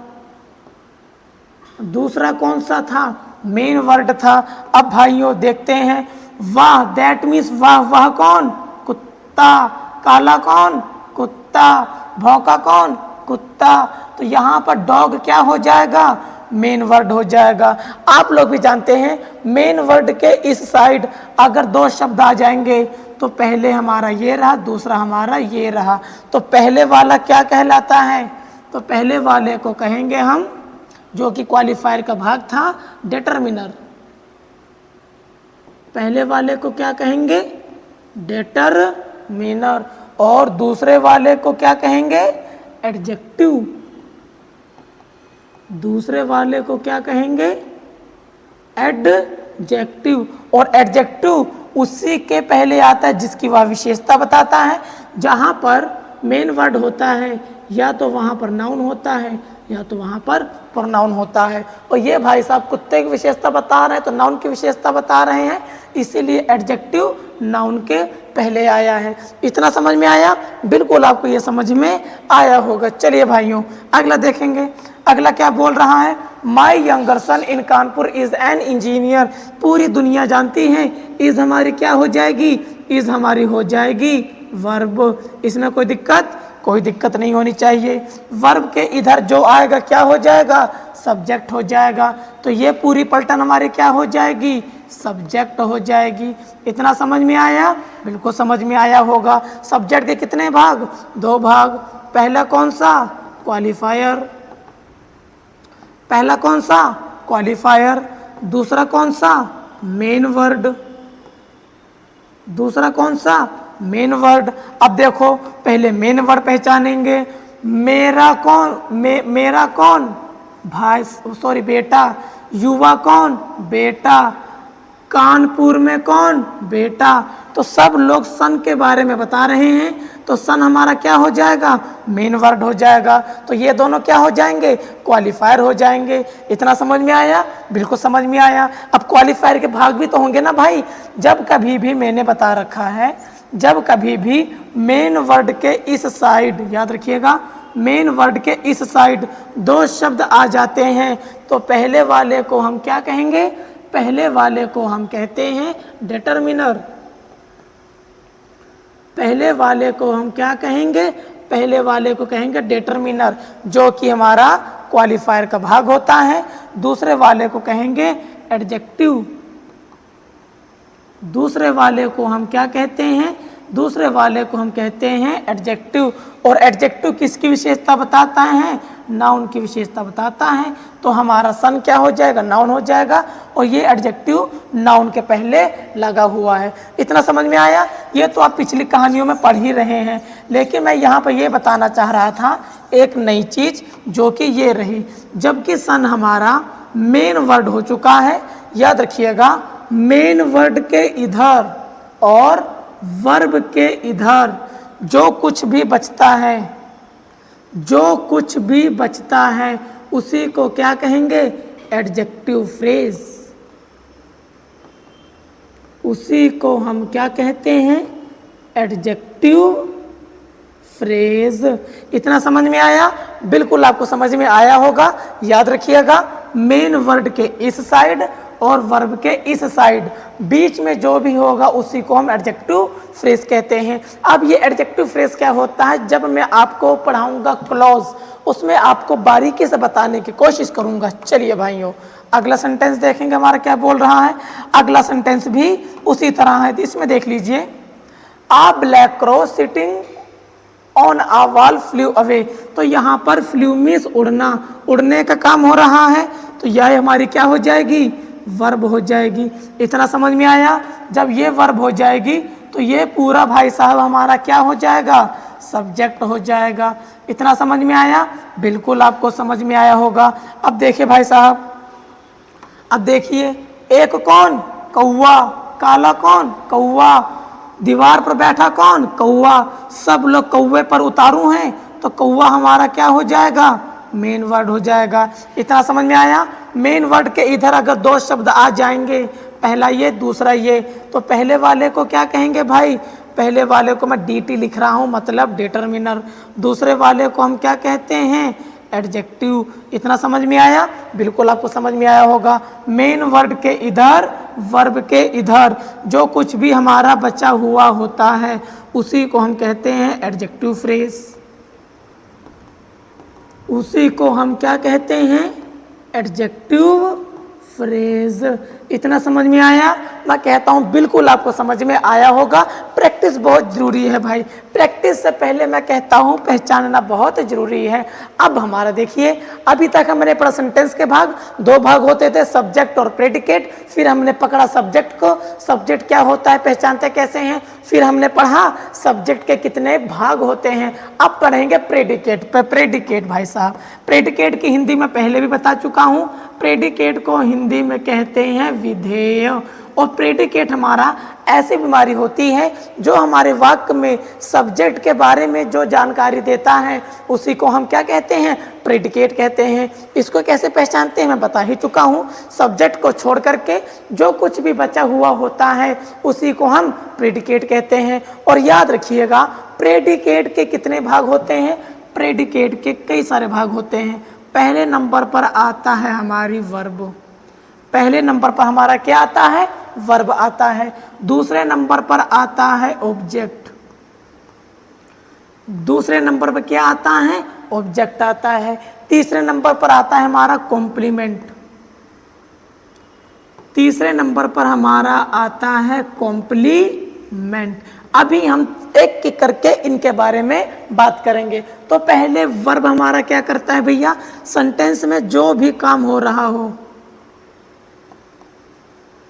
दूसरा कौन सा था? मेन वर्ड था। अब भाइयों देखते हैं, वाह दैट मीन्स वाह, वह कौन? कुत्ता। काला कौन? कुत्ता। भौंका कौन? कुत्ता। तो यहाँ पर डॉग क्या हो जाएगा? मेन वर्ड हो जाएगा। आप लोग भी जानते हैं मेन वर्ड के इस साइड अगर दो शब्द आ जाएंगे तो पहले हमारा ये रहा, दूसरा हमारा ये रहा। तो पहले वाला क्या कहलाता है? तो पहले वाले को कहेंगे हम, जो कि क्वालिफायर का भाग था, डिटरमिनर। पहले वाले को क्या कहेंगे? डिटरमिनर। और दूसरे वाले को क्या कहेंगे? एडजेक्टिव। दूसरे वाले को क्या कहेंगे? एडजेक्टिव। और एडजेक्टिव उसी के पहले आता है जिसकी वह विशेषता बताता है। जहां पर मेन वर्ड होता है या तो वहां पर नाउन होता है या तो वहां पर प्रोनाउन होता है। और ये भाई साहब कुत्ते की विशेषता बता रहे हैं तो नाउन की विशेषता बता रहे हैं, इसीलिए एडजेक्टिव नाउन के पहले आया है। इतना समझ में आया? बिल्कुल आपको ये समझ में आया होगा। चलिए भाइयों अगला देखेंगे। अगला क्या बोल रहा है? My younger son in Kanpur is an engineer. पूरी दुनिया जानती है, इज हमारी क्या हो जाएगी? इज हमारी हो जाएगी वर्ब। इसमें कोई दिक्कत? कोई दिक्कत नहीं होनी चाहिए। वर्ब के इधर जो आएगा क्या हो जाएगा? सब्जेक्ट हो जाएगा। तो ये पूरी पलटन हमारी क्या हो जाएगी? सब्जेक्ट हो जाएगी। इतना समझ में आया? बिल्कुल समझ में आया होगा। सब्जेक्ट के कितने भाग? दो भाग। पहला कौन सा? क्वालिफायर। पहला कौन सा? क्वालिफायर। दूसरा कौन सा? Main word. दूसरा कौन सा? Main word. अब देखो पहले मेन वर्ड पहचानेंगे। मेरा कौन? मेरा कौन? भाई सॉरी बेटा। युवा कौन? बेटा। कानपुर में कौन? बेटा। तो सब लोग सन के बारे में बता रहे हैं, तो सन हमारा क्या हो जाएगा? मेन वर्ड हो जाएगा। तो ये दोनों क्या हो जाएंगे? क्वालिफायर हो जाएंगे। इतना समझ में आया? बिल्कुल समझ में आया। अब क्वालिफायर के भाग भी तो होंगे ना भाई। जब कभी भी मैंने बता रखा है, जब कभी भी मेन वर्ड के इस साइड, याद रखिएगा, मेन वर्ड के इस साइड दो शब्द आ जाते हैं तो पहले वाले को हम क्या कहेंगे? पहले वाले को हम कहते हैं डिटरमिनर। पहले वाले को हम क्या कहेंगे? पहले वाले को कहेंगे डिटरमिनर, जो कि हमारा क्वालिफायर का भाग होता है। दूसरे वाले को कहेंगे एडजेक्टिव। दूसरे वाले को हम क्या कहते हैं? दूसरे वाले को हम कहते हैं एडजेक्टिव। और एडजेक्टिव किसकी विशेषता बताता है? नाउन की विशेषता बताता है। तो हमारा सन क्या हो जाएगा? नाउन हो जाएगा। और ये एडजेक्टिव नाउन के पहले लगा हुआ है। इतना समझ में आया? ये तो आप पिछली कहानियों में पढ़ ही रहे हैं, लेकिन मैं यहाँ पर ये बताना चाह रहा था एक नई चीज़, जो कि ये रही। जबकि सन हमारा मेन वर्ड हो चुका है, याद रखिएगा मेन वर्ड के इधर और वर्ब के इधर जो कुछ भी बचता है, जो कुछ भी बचता है उसी को क्या कहेंगे? Adjective phrase. उसी को हम क्या कहते हैं? Adjective phrase. इतना समझ में आया? बिल्कुल आपको समझ में आया होगा। याद रखिएगा मेन वर्ड के इस साइड और वर्ब के इस साइड बीच में जो भी होगा उसी को हम एडजेक्टिव फ्रेज कहते हैं। अब ये एडजेक्टिव फ्रेज क्या होता है? जब मैं आपको पढ़ाऊंगा क्लॉज, उसमें आपको बारीकी से बताने की कोशिश करूंगा। चलिए भाइयों, अगला सेंटेंस देखेंगे हमारा क्या बोल रहा है। अगला सेंटेंस भी उसी तरह है, इसमें देख लीजिए, a black crow sitting on a wall flew away. तो यहाँ पर फ्लू मीन्स उड़ना, उड़ने का काम हो रहा है, तो यह हमारी क्या हो जाएगी? वर्ब हो जाएगी। इतना समझ में आया? जब ये वर्ब हो जाएगी तो ये पूरा भाई साहब हमारा क्या हो जाएगा? सब्जेक्ट हो जाएगा। इतना समझ में आया? बिल्कुल आपको समझ में आया होगा। अब देखिए भाई साहब, अब देखिए, एक कौन? कौवा। काला कौन? कौवा। दीवार पर बैठा कौन? कौवा। सब लोग कौवे पर उतारू हैं, तो कौवा हमारा क्या हो जाएगा? मेन वर्ड हो जाएगा। इतना समझ में आया? मेन वर्ड के इधर अगर दो शब्द आ जाएंगे, पहला ये दूसरा ये, तो पहले वाले को क्या कहेंगे भाई? पहले वाले को मैं डीटी लिख रहा हूँ, मतलब डिटरमिनर। दूसरे वाले को हम क्या कहते हैं? एडजेक्टिव। इतना समझ में आया? बिल्कुल आपको समझ में आया होगा। मेन वर्ड के इधर, वर्ब के इधर जो कुछ भी हमारा बचा हुआ होता है उसी को हम कहते हैं एडजेक्टिव फ्रेज। उसी को हम क्या कहते हैं? Adjective phrase. इतना समझ में आया? मैं कहता हूँ बिल्कुल आपको समझ में आया होगा। प्रैक्टिस बहुत ज़रूरी है भाई। प्रैक्टिस से पहले मैं कहता हूँ पहचानना बहुत ज़रूरी है। अब हमारा देखिए, अभी तक हमने पढ़ा सेंटेंस के भाग, दो भाग होते थे, सब्जेक्ट और प्रेडिकेट। फिर हमने पकड़ा सब्जेक्ट को, सब्जेक्ट क्या होता है, पहचानते कैसे हैं। फिर हमने पढ़ा सब्जेक्ट के कितने भाग होते हैं। अब पढ़ेंगे प्रेडिकेट। प्रेडिकेट भाई साहब, प्रेडिकेट की हिंदी में पहले भी बता चुका हूँ। प्रेडिकेट को हिंदी में कहते हैं विधेय। और प्रेडिकेट हमारा ऐसी बीमारी होती है जो हमारे वाक्य में सब्जेक्ट के बारे में जो जानकारी देता है उसी को हम क्या कहते हैं? प्रेडिकेट कहते हैं। इसको कैसे पहचानते हैं मैं बता ही चुका हूँ। सब्जेक्ट को छोड़ करके जो कुछ भी बचा हुआ होता है उसी को हम प्रेडिकेट कहते हैं। और याद रखिएगा प्रेडिकेट के कितने भाग होते हैं? प्रेडिकेट के कई सारे भाग होते हैं। पहले नंबर पर आता है हमारी वर्ब। पहले नंबर पर हमारा क्या आता है? वर्ब आता है। दूसरे नंबर पर आता है ऑब्जेक्ट। दूसरे नंबर पर क्या आता है? ऑब्जेक्ट आता है। तीसरे नंबर पर आता है हमारा कॉम्प्लीमेंट। तीसरे नंबर पर हमारा आता है कॉम्प्लीमेंट। अभी हम एक एक करके इनके बारे में बात करेंगे। तो पहले वर्ब हमारा क्या करता है भैया? सेंटेंस में जो भी काम हो रहा हो,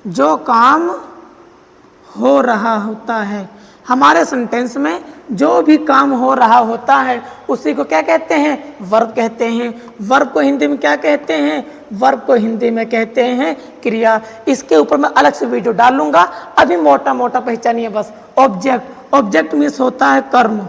जो काम हो रहा होता है, हमारे सेंटेंस में जो भी काम हो रहा होता है उसी को क्या कहते हैं? वर्ब कहते हैं। वर्ब को हिंदी में क्या कहते हैं? वर्ब को हिंदी में कहते हैं क्रिया। इसके ऊपर मैं अलग से वीडियो डालूंगा, अभी मोटा मोटा पहचानिए बस। ऑब्जेक्ट, ऑब्जेक्ट मीन्स होता है कर्म।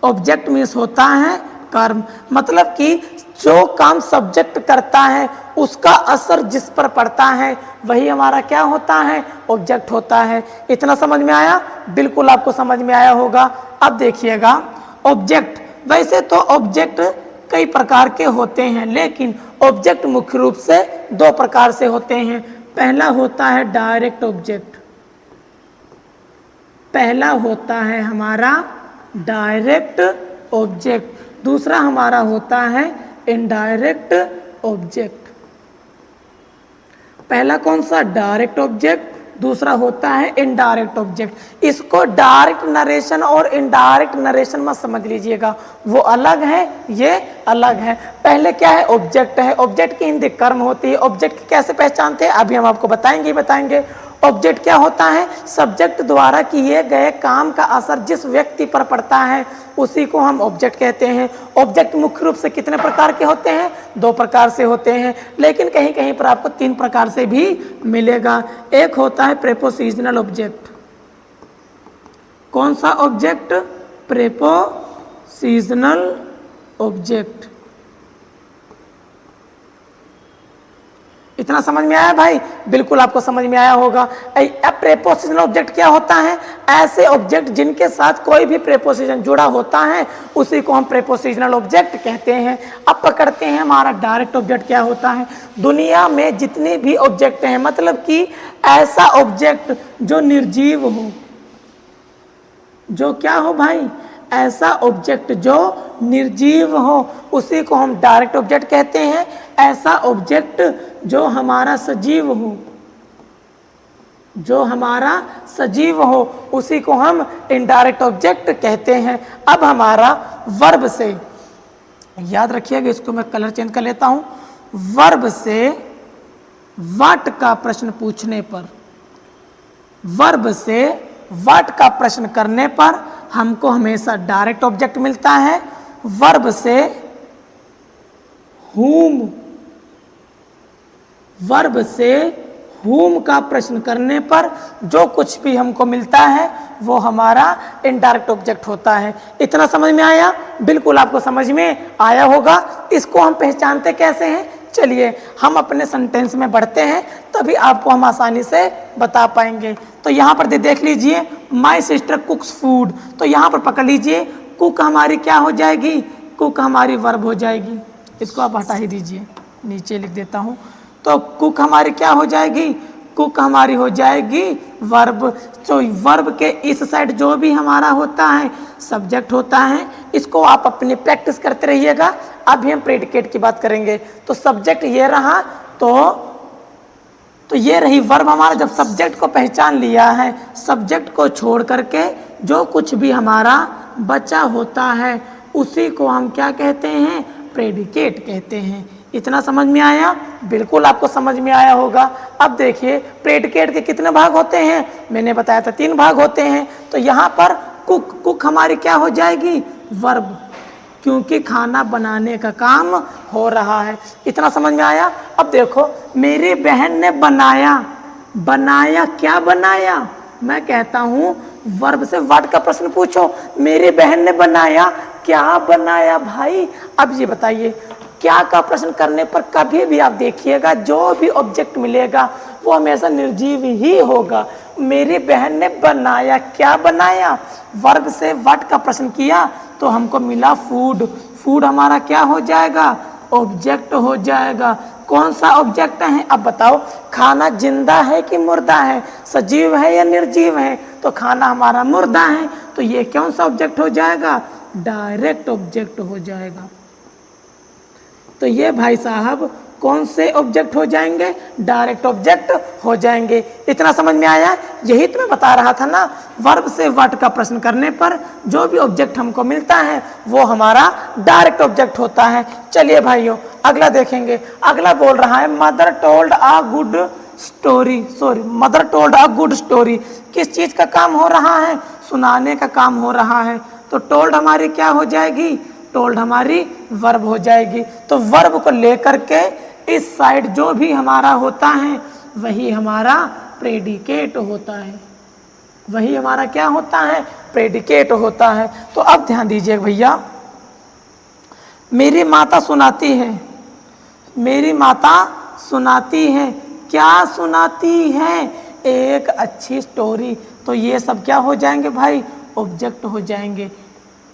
ऑब्जेक्ट मीन्स होता है कर्म, मतलब कि जो काम सब्जेक्ट करता है उसका असर जिस पर पड़ता है वही हमारा क्या होता है? ऑब्जेक्ट होता है। इतना समझ में आया? बिल्कुल आपको समझ में आया होगा। अब देखिएगा ऑब्जेक्ट, वैसे तो ऑब्जेक्ट कई प्रकार के होते हैं, लेकिन ऑब्जेक्ट मुख्य रूप से दो प्रकार से होते हैं। पहला होता है डायरेक्ट ऑब्जेक्ट। पहला होता है हमारा डायरेक्ट ऑब्जेक्ट, दूसरा हमारा होता है इनडायरेक्ट ऑब्जेक्ट। पहला कौन सा? Direct object. दूसरा होता है इनडायरेक्ट ऑब्जेक्ट। इसको डायरेक्ट नरेशन और इनडायरेक्ट नरेशन में समझ लीजिएगा, वो अलग है, ये अलग है। पहले क्या है? ऑब्जेक्ट है। ऑब्जेक्ट की हिंदी कर्म होती है। ऑब्जेक्ट कैसे पहचानते हैं अभी हम आपको बताएंगे। ऑब्जेक्ट क्या होता है? सब्जेक्ट द्वारा किए गए काम का असर जिस व्यक्ति पर पड़ता है उसी को हम ऑब्जेक्ट कहते हैं। ऑब्जेक्ट मुख्य रूप से कितने प्रकार के होते हैं? 2 प्रकार से होते हैं, लेकिन कहीं कहीं पर आपको 3 प्रकार से भी मिलेगा। एक होता है प्रेपोजिशनल ऑब्जेक्ट। कौन सा ऑब्जेक्ट? Prepositional object. इतना समझ में आया भाई? बिल्कुल आपको समझ में आया होगा। अब प्रेपोजिशनल ऑब्जेक्ट क्या होता है? ऐसे ऑब्जेक्ट जिनके साथ कोई भी प्रेपोजिशन जुड़ा होता है उसी को हम प्रेपोजिशनल ऑब्जेक्ट कहते हैं। अब पकड़ते हैं हमारा डायरेक्ट ऑब्जेक्ट क्या होता है। दुनिया में जितने भी ऑब्जेक्ट हैं, मतलब कि ऐसा ऑब्जेक्ट जो निर्जीव हो, जो क्या हो भाई? ऐसा ऑब्जेक्ट जो निर्जीव हो उसी को हम डायरेक्ट ऑब्जेक्ट कहते हैं। ऐसा ऑब्जेक्ट जो हमारा सजीव हो, जो हमारा सजीव हो उसी को हम इनडायरेक्ट ऑब्जेक्ट कहते हैं। अब हमारा वर्ब से, याद रखिएगा, इसको मैं कलर चेंज कर लेता हूं। वर्ब से व्हाट का प्रश्न पूछने पर, वर्ब से व्हाट का प्रश्न करने पर हमको हमेशा डायरेक्ट ऑब्जेक्ट मिलता है। वर्ब से whom, वर्ब से whom का प्रश्न करने पर जो कुछ भी हमको मिलता है वो हमारा इनडायरेक्ट ऑब्जेक्ट होता है। इतना समझ में आया? बिल्कुल आपको समझ में आया होगा। इसको हम पहचानते कैसे हैं? चलिए हम अपने सेंटेंस में बढ़ते हैं, तभी आपको हम आसानी से बता पाएंगे। तो यहाँ पर देख लीजिए, माई सिस्टर कुक्स फूड। तो यहाँ पर पकड़ लीजिए, कुक हमारी क्या हो जाएगी? कुक हमारी वर्ब हो जाएगी। इसको आप हटा ही दीजिए, नीचे लिख देता हूँ। तो कुक हमारी क्या हो जाएगी? कुक हमारी हो जाएगी वर्ब। तो वर्ब के इस साइड जो भी हमारा होता है सब्जेक्ट होता है, इसको आप अपनी प्रैक्टिस करते रहिएगा। अभी हम प्रेडिकेट की बात करेंगे। तो सब्जेक्ट ये रहा, तो ये रही वर्ब हमारा। जब सब्जेक्ट को पहचान लिया है, सब्जेक्ट को छोड़ करके जो कुछ भी हमारा बचा होता है उसी को हम क्या कहते हैं? प्रेडिकेट कहते हैं। इतना समझ में आया? बिल्कुल आपको समझ में आया होगा। अब देखिए प्रेडिकेट के कितने भाग होते हैं? मैंने बताया था 3 भाग होते हैं। तो यहाँ पर कुक, कुक हमारी क्या हो जाएगी? वर्ब, क्योंकि खाना बनाने का काम हो रहा है। इतना समझ में आया? अब देखो, मेरी बहन ने बनाया, बनाया क्या बनाया? मैं कहता हूँ वर्ब से व्हाट का प्रश्न पूछो, मेरी बहन ने बनाया, क्या बनाया भाई? अब ये बताइए, क्या का प्रश्न करने पर कभी भी आप देखिएगा जो भी ऑब्जेक्ट मिलेगा वो हमेशा निर्जीव ही होगा। मेरी बहन ने बनाया, क्या बनाया? वर्ब से व्हाट का प्रश्न किया तो हमको मिला फूड। फूड हमारा क्या हो जाएगा? ऑब्जेक्ट हो जाएगा। कौन सा ऑब्जेक्ट है? अब बताओ, खाना जिंदा है कि मुर्दा है? सजीव है या निर्जीव है? तो खाना हमारा मुर्दा है, तो ये कौन सा ऑब्जेक्ट हो जाएगा? डायरेक्ट ऑब्जेक्ट हो जाएगा। तो ये भाई साहब कौन से ऑब्जेक्ट हो जाएंगे? डायरेक्ट ऑब्जेक्ट हो जाएंगे। इतना समझ में आया? यही तो मैं बता रहा था ना, वर्ब से व्हाट का प्रश्न करने पर जो भी ऑब्जेक्ट हमको मिलता है वो हमारा डायरेक्ट ऑब्जेक्ट होता है। चलिए भाइयों अगला देखेंगे। अगला बोल रहा है mother told a good story, mother told a good story. किस चीज का काम हो रहा है? सुनाने का काम हो रहा है। तो टोल्ड हमारी क्या हो जाएगी? टोल्ड हमारी वर्ब हो जाएगी। तो वर्ब को लेकर के इस साइड जो भी हमारा होता है वही हमारा प्रेडिकेट होता है। वही हमारा क्या होता है? प्रेडिकेट होता है। तो अब ध्यान दीजिए भैया, मेरी माता सुनाती है, मेरी माता सुनाती है, क्या सुनाती है? एक अच्छी स्टोरी। तो ये सब क्या हो जाएंगे भाई? ऑब्जेक्ट हो जाएंगे।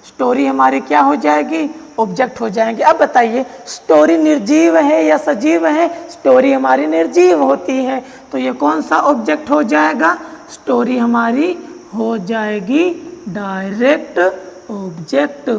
स्टोरी हमारी क्या हो जाएगी? ऑब्जेक्ट हो जाएंगे। अब बताइए स्टोरी निर्जीव है या सजीव है? स्टोरी हमारी निर्जीव होती है, तो ये कौन सा ऑब्जेक्ट हो जाएगा? स्टोरी हमारी हो जाएगी डायरेक्ट ऑब्जेक्ट।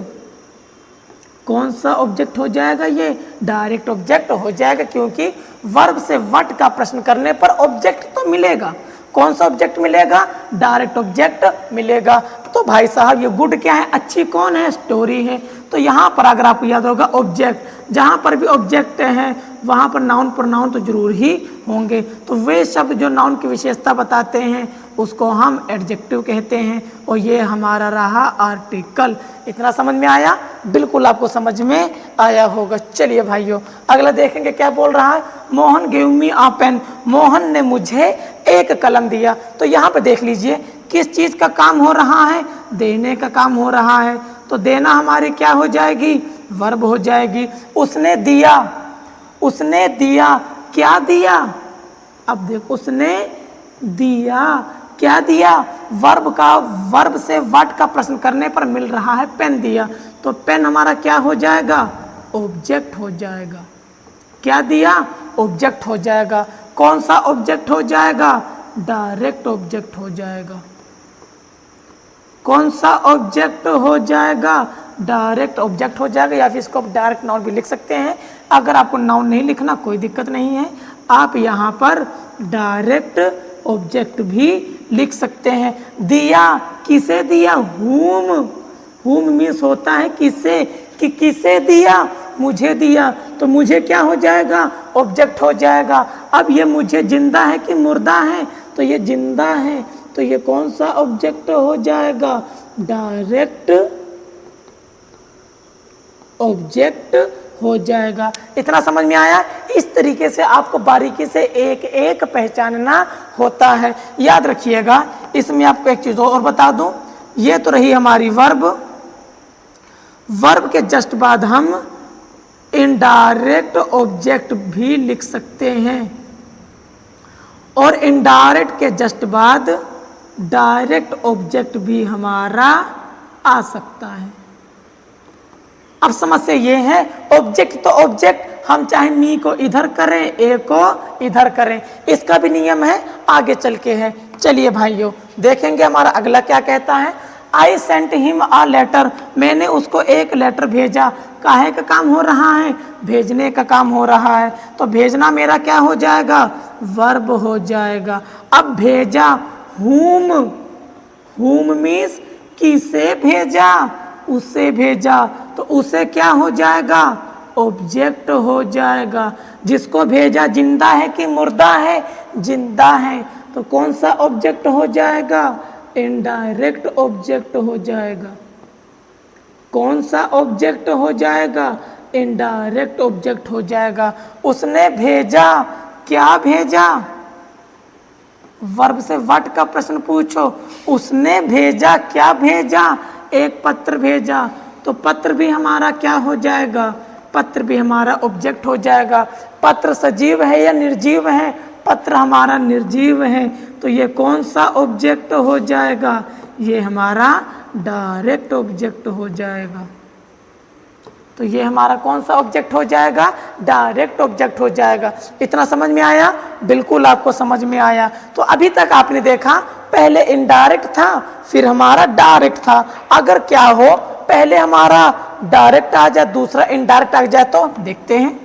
कौन सा ऑब्जेक्ट हो जाएगा? ये डायरेक्ट ऑब्जेक्ट हो जाएगा, क्योंकि वर्ब से व्हाट का प्रश्न करने पर ऑब्जेक्ट तो मिलेगा। कौन सा ऑब्जेक्ट मिलेगा? डायरेक्ट ऑब्जेक्ट मिलेगा। तो भाई साहब ये गुड क्या है? अच्छी कौन है? स्टोरी है। तो यहाँ पर अगर आपको याद होगा ऑब्जेक्ट, जहाँ पर भी ऑब्जेक्ट हैं वहाँ पर नाउन प्रोनाउन तो जरूर ही होंगे। तो वे शब्द जो नाउन की विशेषता बताते हैं उसको हम एडजेक्टिव कहते हैं, और ये हमारा रहा आर्टिकल। इतना समझ में आया? बिल्कुल आपको समझ में आया होगा। चलिए भाइयों अगला देखेंगे क्या बोल रहा है। मोहन गिव मी अ पेन, मोहन ने मुझे एक कलम दिया। तो यहाँ पे देख लीजिए किस चीज़ का काम हो रहा है, देने का काम हो रहा है। तो देना हमारी क्या हो जाएगी, वर्ब हो जाएगी। उसने दिया, उसने दिया, क्या दिया, अब देखो उसने दिया, क्या दिया, वर्ब का, वर्ब से व्हाट का प्रश्न करने पर मिल रहा है पेन दिया। तो पेन हमारा क्या हो जाएगा, ऑब्जेक्ट हो जाएगा। क्या दिया, ऑब्जेक्ट हो जाएगा। कौन सा ऑब्जेक्ट हो जाएगा, डायरेक्ट ऑब्जेक्ट हो जाएगा। कौन सा ऑब्जेक्ट हो जाएगा, डायरेक्ट ऑब्जेक्ट हो जाएगा, या फिर इसको आप डायरेक्ट नाउन भी लिख सकते हैं। अगर आपको नाउन नहीं लिखना कोई दिक्कत नहीं है, आप यहाँ पर डायरेक्ट ऑब्जेक्ट भी लिख सकते हैं। दिया, किसे दिया, हुम, हुम मीन्स होता है किसे, कि किसे दिया, मुझे दिया। तो मुझे क्या हो जाएगा, ऑब्जेक्ट हो जाएगा। अब ये मुझे जिंदा है कि मुर्दा है, तो ये जिंदा है, तो ये कौन सा ऑब्जेक्ट हो जाएगा, डायरेक्ट ऑब्जेक्ट हो जाएगा। इतना समझ में आया? इस तरीके से आपको बारीकी से एक एक पहचानना होता है। याद रखिएगा। इसमें आपको एक चीज़ और बता दूं, ये तो रही हमारी वर्ब। वर्ब के जस्ट बाद हम इनडायरेक्ट ऑब्जेक्ट भी लिख सकते हैं, और इनडायरेक्ट के जस्ट बाद डायरेक्ट ऑब्जेक्ट भी हमारा आ सकता है। अब समस्या ये है, ऑब्जेक्ट तो ऑब्जेक्ट, हम चाहे मी को इधर करें, ए को इधर करें, इसका भी नियम है, आगे चल के है। चलिए भाइयों देखेंगे हमारा अगला क्या कहता है। I sent him a letter, मैंने उसको एक लेटर भेजा। काहे का काम हो रहा है, भेजने का काम हो रहा है। तो भेजना मेरा क्या हो जाएगा, वर्ब हो जाएगा। अब भेजा, हुम, हुम मीन्स किसे भेजा, उसे भेजा। तो उसे क्या हो जाएगा, ऑब्जेक्ट हो जाएगा। जिसको भेजा जिंदा है कि मुर्दा है, जिंदा है, तो कौन सा ऑब्जेक्ट हो जाएगा, इनडायरेक्ट ऑब्जेक्ट हो जाएगा। कौन सा ऑब्जेक्ट हो जाएगा, इनडायरेक्ट ऑब्जेक्ट हो जाएगा। उसने भेजा, क्या भेजा, वर्ब से व्हाट का प्रश्न पूछो। उसने भेजा, क्या भेजा, एक पत्र भेजा। तो पत्र भी हमारा क्या हो जाएगा, पत्र भी हमारा ऑब्जेक्ट हो जाएगा। पत्र सजीव है या निर्जीव है, पत्र हमारा निर्जीव है, तो ये कौन सा ऑब्जेक्ट हो जाएगा, ये हमारा डायरेक्ट ऑब्जेक्ट हो जाएगा। तो ये हमारा कौन सा ऑब्जेक्ट हो जाएगा, डायरेक्ट ऑब्जेक्ट हो जाएगा। इतना समझ में आया? बिल्कुल आपको समझ में आया। तो अभी तक आपने देखा पहले इनडायरेक्ट था, फिर हमारा डायरेक्ट था। अगर क्या हो, पहले हमारा डायरेक्ट आ जाए, दूसरा इनडायरेक्ट आ जाए, तो देखते हैं।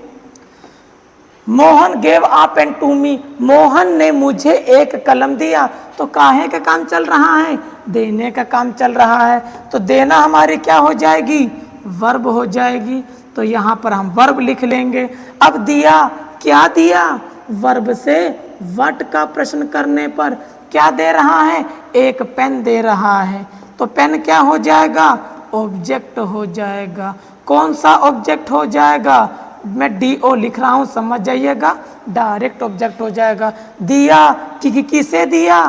Mohan gave a pen to me, Mohan ने मुझे एक कलम दिया। तो काहे का काम चल रहा है, देने का काम चल रहा है। तो देना हमारी क्या हो जाएगी, वर्ब हो जाएगी। तो यहाँ पर हम वर्ब लिख लेंगे। अब दिया, क्या दिया, वर्ब से व्हाट का प्रश्न करने पर क्या दे रहा है, एक पेन दे रहा है। तो पेन क्या हो जाएगा, ऑब्जेक्ट हो जाएगा। कौन सा ऑब्जेक्ट हो जाएगा, मैं DO लिख रहा हूँ, समझ जाइएगा, डायरेक्ट ऑब्जेक्ट हो जाएगा। दिया, किसे दिया,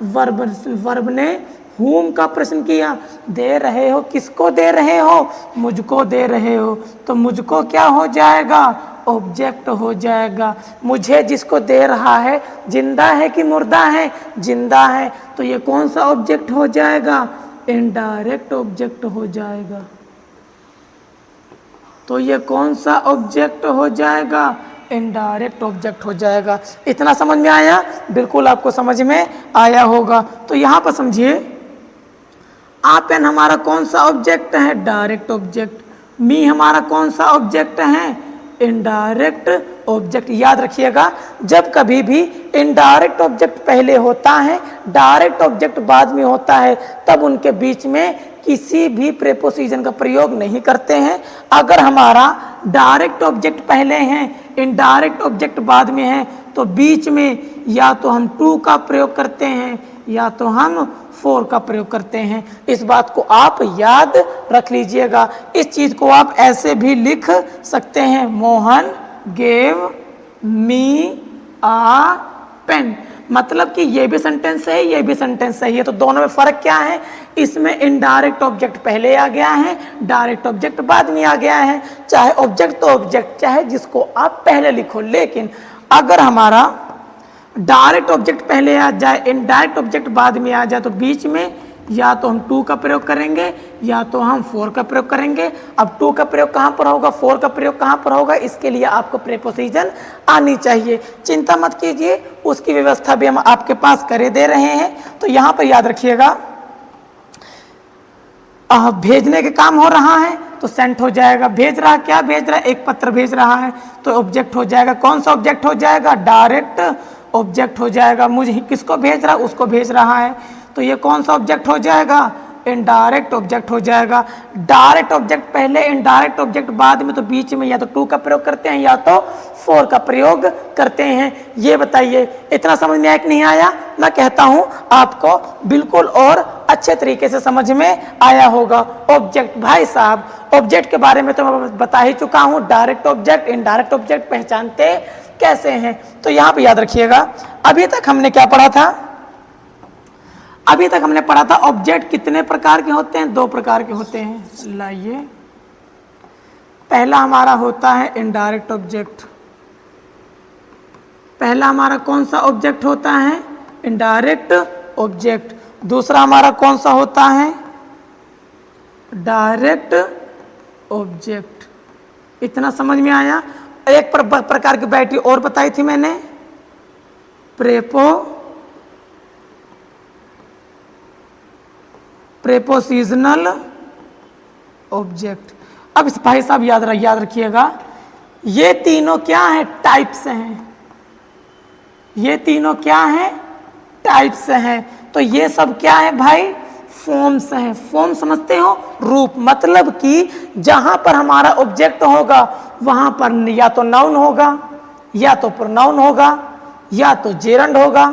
वर्ब ने हुम का प्रश्न किया। दे रहे हो, किसको दे रहे हो, मुझको दे रहे हो। तो मुझको क्या हो जाएगा, ऑब्जेक्ट हो जाएगा। मुझे जिसको दे रहा है जिंदा है कि मुर्दा है, जिंदा है, तो ये कौन सा ऑब्जेक्ट हो जाएगा, इनडायरेक्ट ऑब्जेक्ट हो जाएगा। तो ये कौन सा ऑब्जेक्ट हो जाएगा, इनडायरेक्ट ऑब्जेक्ट हो जाएगा। इतना समझ में आया? बिल्कुल आपको समझ में आया होगा। तो यहाँ पर समझिए, आ पेन हमारा कौन सा ऑब्जेक्ट है, डायरेक्ट ऑब्जेक्ट। मी हमारा कौन सा ऑब्जेक्ट है, इनडायरेक्ट ऑब्जेक्ट। याद रखिएगा, जब कभी भी इनडायरेक्ट ऑब्जेक्ट पहले होता है, डायरेक्ट ऑब्जेक्ट बाद में होता है, तब उनके बीच में किसी भी प्रीपोजिशन का प्रयोग नहीं करते हैं। अगर हमारा डायरेक्ट ऑब्जेक्ट पहले है, इनडायरेक्ट ऑब्जेक्ट बाद में है, तो बीच में या तो हम टू का प्रयोग करते हैं या तो हम फोर का प्रयोग करते हैं। इस बात को आप याद रख लीजिएगा। इस चीज को आप ऐसे भी लिख सकते हैं, मोहन गेव मी आ पेन। मतलब कि ये भी सेंटेंस है, ये भी सेंटेंस सही है, तो दोनों में फर्क क्या है? इसमें इनडायरेक्ट ऑब्जेक्ट पहले आ गया है, डायरेक्ट ऑब्जेक्ट बाद में आ गया है। चाहे ऑब्जेक्ट तो ऑब्जेक्ट, चाहे जिसको आप पहले लिखो। लेकिन अगर हमारा डायरेक्ट ऑब्जेक्ट पहले आ जाए, इनडायरेक्ट ऑब्जेक्ट बाद में आ जाए, तो बीच में या तो हम टू का प्रयोग करेंगे या तो हम फोर का प्रयोग करेंगे। अब टू का प्रयोग कहाँ पर होगा, फोर का प्रयोग कहाँ पर होगा, इसके लिए आपको प्रीपोजिशन आनी चाहिए। चिंता मत कीजिए, उसकी व्यवस्था भी हम आपके पास करे दे रहे हैं। तो यहाँ पर याद रखिएगा, भेजने के काम हो रहा है तो सेंट हो जाएगा। भेज रहा, क्या भेज रहा है? एक पत्र भेज रहा है, तो ऑब्जेक्ट हो जाएगा। कौन सा ऑब्जेक्ट हो जाएगा? डायरेक्ट ऑब्जेक्ट हो जाएगा। मुझे किसको भेज रहा है? उसको भेज रहा है, तो ये कौन सा ऑब्जेक्ट हो जाएगा? इनडायरेक्ट ऑब्जेक्ट हो जाएगा। डायरेक्ट ऑब्जेक्ट पहले, इनडायरेक्ट ऑब्जेक्ट बाद में, तो बीच में या तो टू का प्रयोग करते हैं या तो फोर का प्रयोग करते हैं। ये बताइए, इतना समझ में आया कि नहीं आया? मैं कहता हूं आपको बिल्कुल और अच्छे तरीके से समझ में आया होगा। ऑब्जेक्ट, भाई साहब, ऑब्जेक्ट के बारे में तो मैं बता ही चुका हूं। डायरेक्ट ऑब्जेक्ट, इनडायरेक्ट ऑब्जेक्ट पहचानते कैसे हैं, तो यहां पे याद रखिएगा। अभी तक हमने क्या पढ़ा था? अभी तक हमने पढ़ा था ऑब्जेक्ट कितने प्रकार के होते हैं? दो प्रकार के होते हैं। लाइए, पहला हमारा होता है इनडायरेक्ट ऑब्जेक्ट। पहला हमारा कौन सा ऑब्जेक्ट होता है? Indirect object. दूसरा हमारा कौन सा होता है? Direct object. इतना समझ में आया? एक प्रकार की बैटरी और बताई थी मैंने, प्रेपोजिशनल ऑब्जेक्ट। अब इस भाई साहब याद रखिएगा, ये तीनों क्या है? टाइप्स हैं। ये तीनों क्या है? टाइप्स हैं। तो ये सब क्या है भाई? फॉर्म्स हैं। फॉर्म समझते हो? रूप। मतलब कि जहां पर हमारा ऑब्जेक्ट होगा वहां पर या तो नाउन होगा, या तो प्रोनाउन होगा, या तो जेरंड होगा,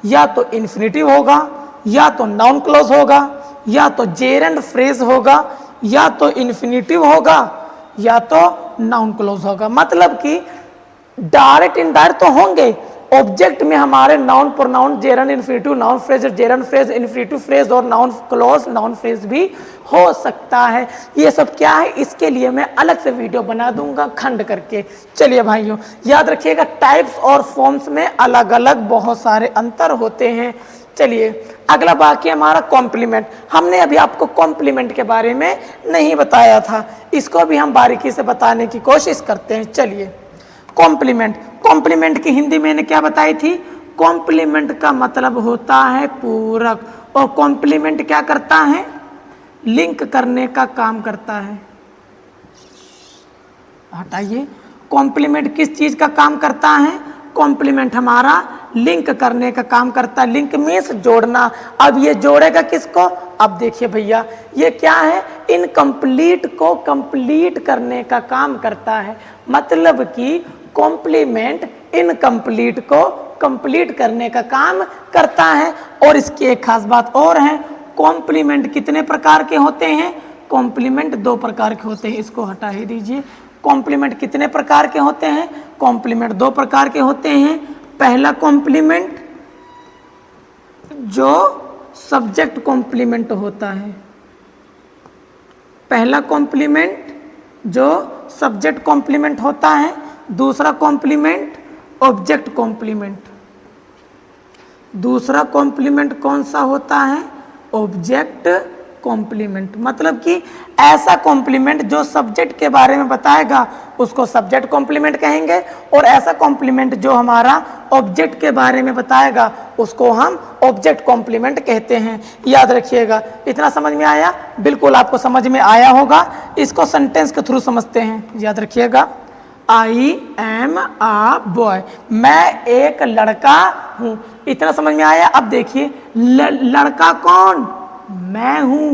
या तो इन्फिनिटिव होगा, या तो नाउन क्लॉज होगा, या तो जेरंड फ्रेज होगा, या तो इन्फिनिटिव होगा, या तो नाउन क्लॉज होगा। मतलब कि डायरेक्ट इनडायरेक्ट तो होंगे। ऑब्जेक्ट में हमारे noun, pronoun, gerund, infinitive, noun phrase, gerund phrase, infinitive phrase और नाउन क्लॉज, नाउन फ्रेज भी हो सकता है। ये सब क्या है, इसके लिए मैं अलग से वीडियो बना दूंगा खंड करके। चलिए भाइयों, याद रखिएगा, टाइप्स और फॉर्म्स में अलग अलग बहुत सारे अंतर होते हैं। चलिए, अगला बाकी हमारा कॉम्प्लीमेंट। हमने अभी आपको कॉम्प्लीमेंट के बारे में नहीं बताया था, इसको भी हम बारीकी से बताने की कोशिश करते हैं। चलिए, कॉम्प्लीमेंट। कॉम्प्लीमेंट की हिंदी मैंने क्या बताई थी? कॉम्प्लीमेंट का मतलब होता है पूरक, और कॉम्प्लीमेंट क्या करता है? लिंक करने का काम करता है। हटाइए, कॉम्प्लीमेंट किस चीज का काम करता है? कॉम्प्लीमेंट हमारा लिंक करने का काम करता है। लिंक मीन्स जोड़ना। अब ये जोड़ेगा किसको? अब देखिए भैया, ये क्या है? इनकम्प्लीट को कंप्लीट करने का काम करता है। मतलब कि कॉम्प्लीमेंट इनकम्प्लीट को कंप्लीट करने का काम करता है। और इसकी एक खास बात और है, कॉम्प्लीमेंट कितने प्रकार के होते हैं? कॉम्प्लीमेंट दो प्रकार के होते हैं। इसको हटा ही दीजिए। कॉम्प्लीमेंट कितने प्रकार के होते हैं? कॉम्प्लीमेंट दो प्रकार के होते हैं। पहला कॉम्प्लीमेंट जो सब्जेक्ट कॉम्प्लीमेंट होता है। पहला कॉम्प्लीमेंट जो सब्जेक्ट कॉम्प्लीमेंट होता है। दूसरा कॉम्प्लीमेंट ऑब्जेक्ट कॉम्प्लीमेंट। दूसरा कॉम्प्लीमेंट कौन सा होता है? Object complement. मतलब कि ऐसा कॉम्प्लीमेंट जो सब्जेक्ट के बारे में बताएगा उसको सब्जेक्ट कॉम्प्लीमेंट कहेंगे, और ऐसा कॉम्प्लीमेंट जो हमारा ऑब्जेक्ट के बारे में बताएगा उसको हम ऑब्जेक्ट कॉम्प्लीमेंट कहते हैं। याद रखिएगा। इतना समझ में आया? बिल्कुल आपको समझ में आया होगा। इसको सेंटेंस के थ्रू समझते हैं। याद रखिएगा, आई एम आ बॉय, मैं एक लड़का हूं। इतना समझ में आया। अब देखिए लड़का कौन, मैं हूं।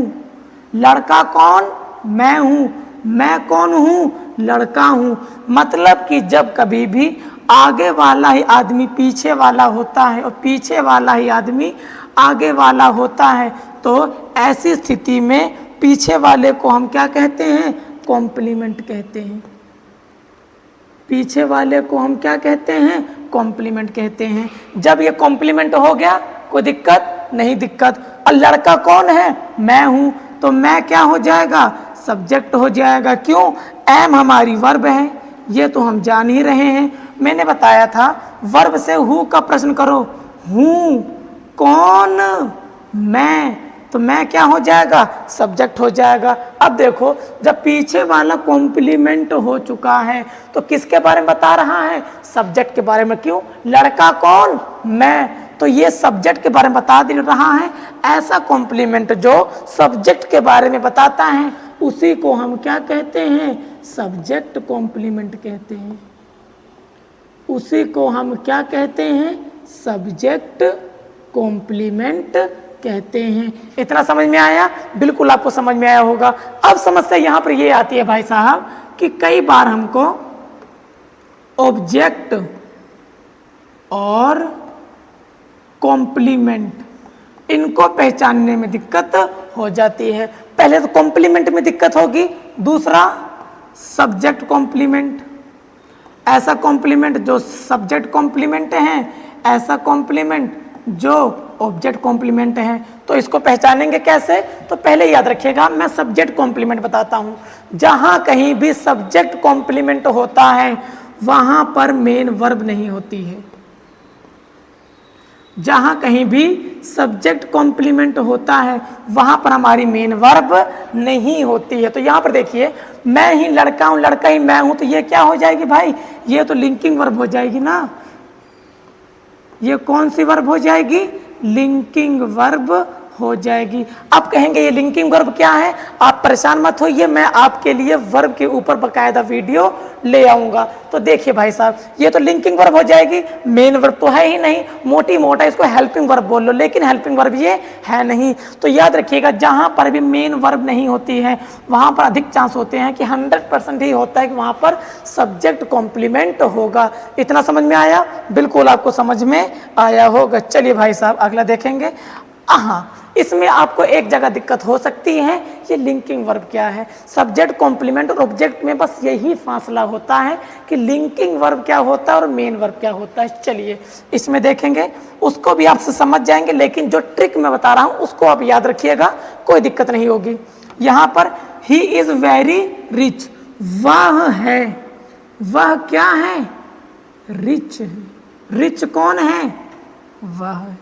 लड़का कौन, मैं हूं। मैं कौन हूं, लड़का हूं। मतलब कि जब कभी भी आगे वाला ही आदमी पीछे वाला होता है और पीछे वाला ही आदमी आगे वाला होता है, तो ऐसी स्थिति में पीछे वाले को हम क्या कहते हैं, कॉम्प्लीमेंट कहते हैं। पीछे वाले को हम क्या कहते हैं, कॉम्प्लीमेंट कहते हैं। जब ये कॉम्प्लीमेंट हो गया, कोई दिक्कत नहीं, दिक्कत। और लड़का कौन है, मैं हूं, तो मैं क्या हो जाएगा, सब्जेक्ट हो जाएगा। क्यों, एम हमारी वर्ब है, ये तो हम जान ही रहे हैं। मैंने बताया था वर्ब से हु का प्रश्न करो, हूं, कौन, मैं, तो मैं क्या हो जाएगा, सब्जेक्ट हो जाएगा। अब देखो जब पीछे वाला कॉम्प्लीमेंट हो चुका है तो किसके बारे में बता रहा है, सब्जेक्ट के बारे में। क्यों, लड़का कौन, मैं, तो ये सब्जेक्ट के बारे में बता दे रहा है। ऐसा कॉम्प्लीमेंट जो सब्जेक्ट के बारे में बताता है उसी को हम क्या कहते हैं, सब्जेक्ट कॉम्प्लीमेंट कहते हैं। उसी को हम क्या कहते हैं, सब्जेक्ट कॉम्प्लीमेंट कहते हैं। इतना समझ में आया, बिल्कुल आपको समझ में आया होगा। अब समस्या यहां पर ये आती है भाई साहब कि कई बार हमको ऑब्जेक्ट और कॉम्प्लीमेंट इनको पहचानने में दिक्कत हो जाती है। पहले तो कॉम्प्लीमेंट में दिक्कत होगी, दूसरा सब्जेक्ट कॉम्प्लीमेंट। ऐसा कॉम्प्लीमेंट जो सब्जेक्ट कॉम्प्लीमेंट है, ऐसा कॉम्प्लीमेंट जो ऑब्जेक्ट कॉम्प्लीमेंट है। तो इसको पहचानेंगे कैसे, तो पहले याद रखिएगा मैं सब्जेक्ट कॉम्प्लीमेंट बताता हूं। जहां कहीं भी सब्जेक्ट कॉम्प्लीमेंट होता है वहां पर मेन वर्ब नहीं होती है। जहां कहीं भी सब्जेक्ट कॉम्प्लीमेंट होता है वहां पर हमारी मेन वर्ब नहीं होती है। तो यहां पर देखिए मैं ही लड़का हूं, लड़का ही मैं हूं, तो ये क्या हो जाएगी भाई, ये तो लिंकिंग वर्ब हो जाएगी ना। ये कौन सी वर्ब हो जाएगी, लिंकिंग वर्ब हो जाएगी। अब कहेंगे ये लिंकिंग वर्ब क्या है, आप परेशान मत होइए, मैं आपके लिए वर्ब के ऊपर बकायदा वीडियो ले आऊंगा। तो देखिए भाई साहब ये तो लिंकिंग वर्ब हो जाएगी, मेन वर्ब तो है ही नहीं, मोटी मोटा इसको हेल्पिंग वर्ब बोल लो, लेकिन हेल्पिंग वर्ब ये है नहीं। तो याद रखिएगा जहां पर भी मेन वर्ब नहीं होती है वहां पर अधिक चांस होते हैं कि 100% ही होता है कि वहां पर सब्जेक्ट कॉम्प्लीमेंट होगा। इतना समझ में आया, बिल्कुल आपको समझ में आया होगा। चलिए भाई साहब अगला देखेंगे। हाँ, इसमें आपको एक जगह दिक्कत हो सकती है, ये लिंकिंग वर्ब क्या है। सब्जेक्ट कॉम्प्लीमेंट और ऑब्जेक्ट में बस यही फासला होता है कि लिंकिंग वर्ब क्या होता है और मेन वर्ब क्या होता है। चलिए इसमें देखेंगे, उसको भी आपसे समझ जाएंगे, लेकिन जो ट्रिक मैं बता रहा हूं उसको आप याद रखिएगा, कोई दिक्कत नहीं होगी। यहां पर ही इज वेरी रिच, वह है, वह क्या है, रिच है। रिच कौन है, वह है।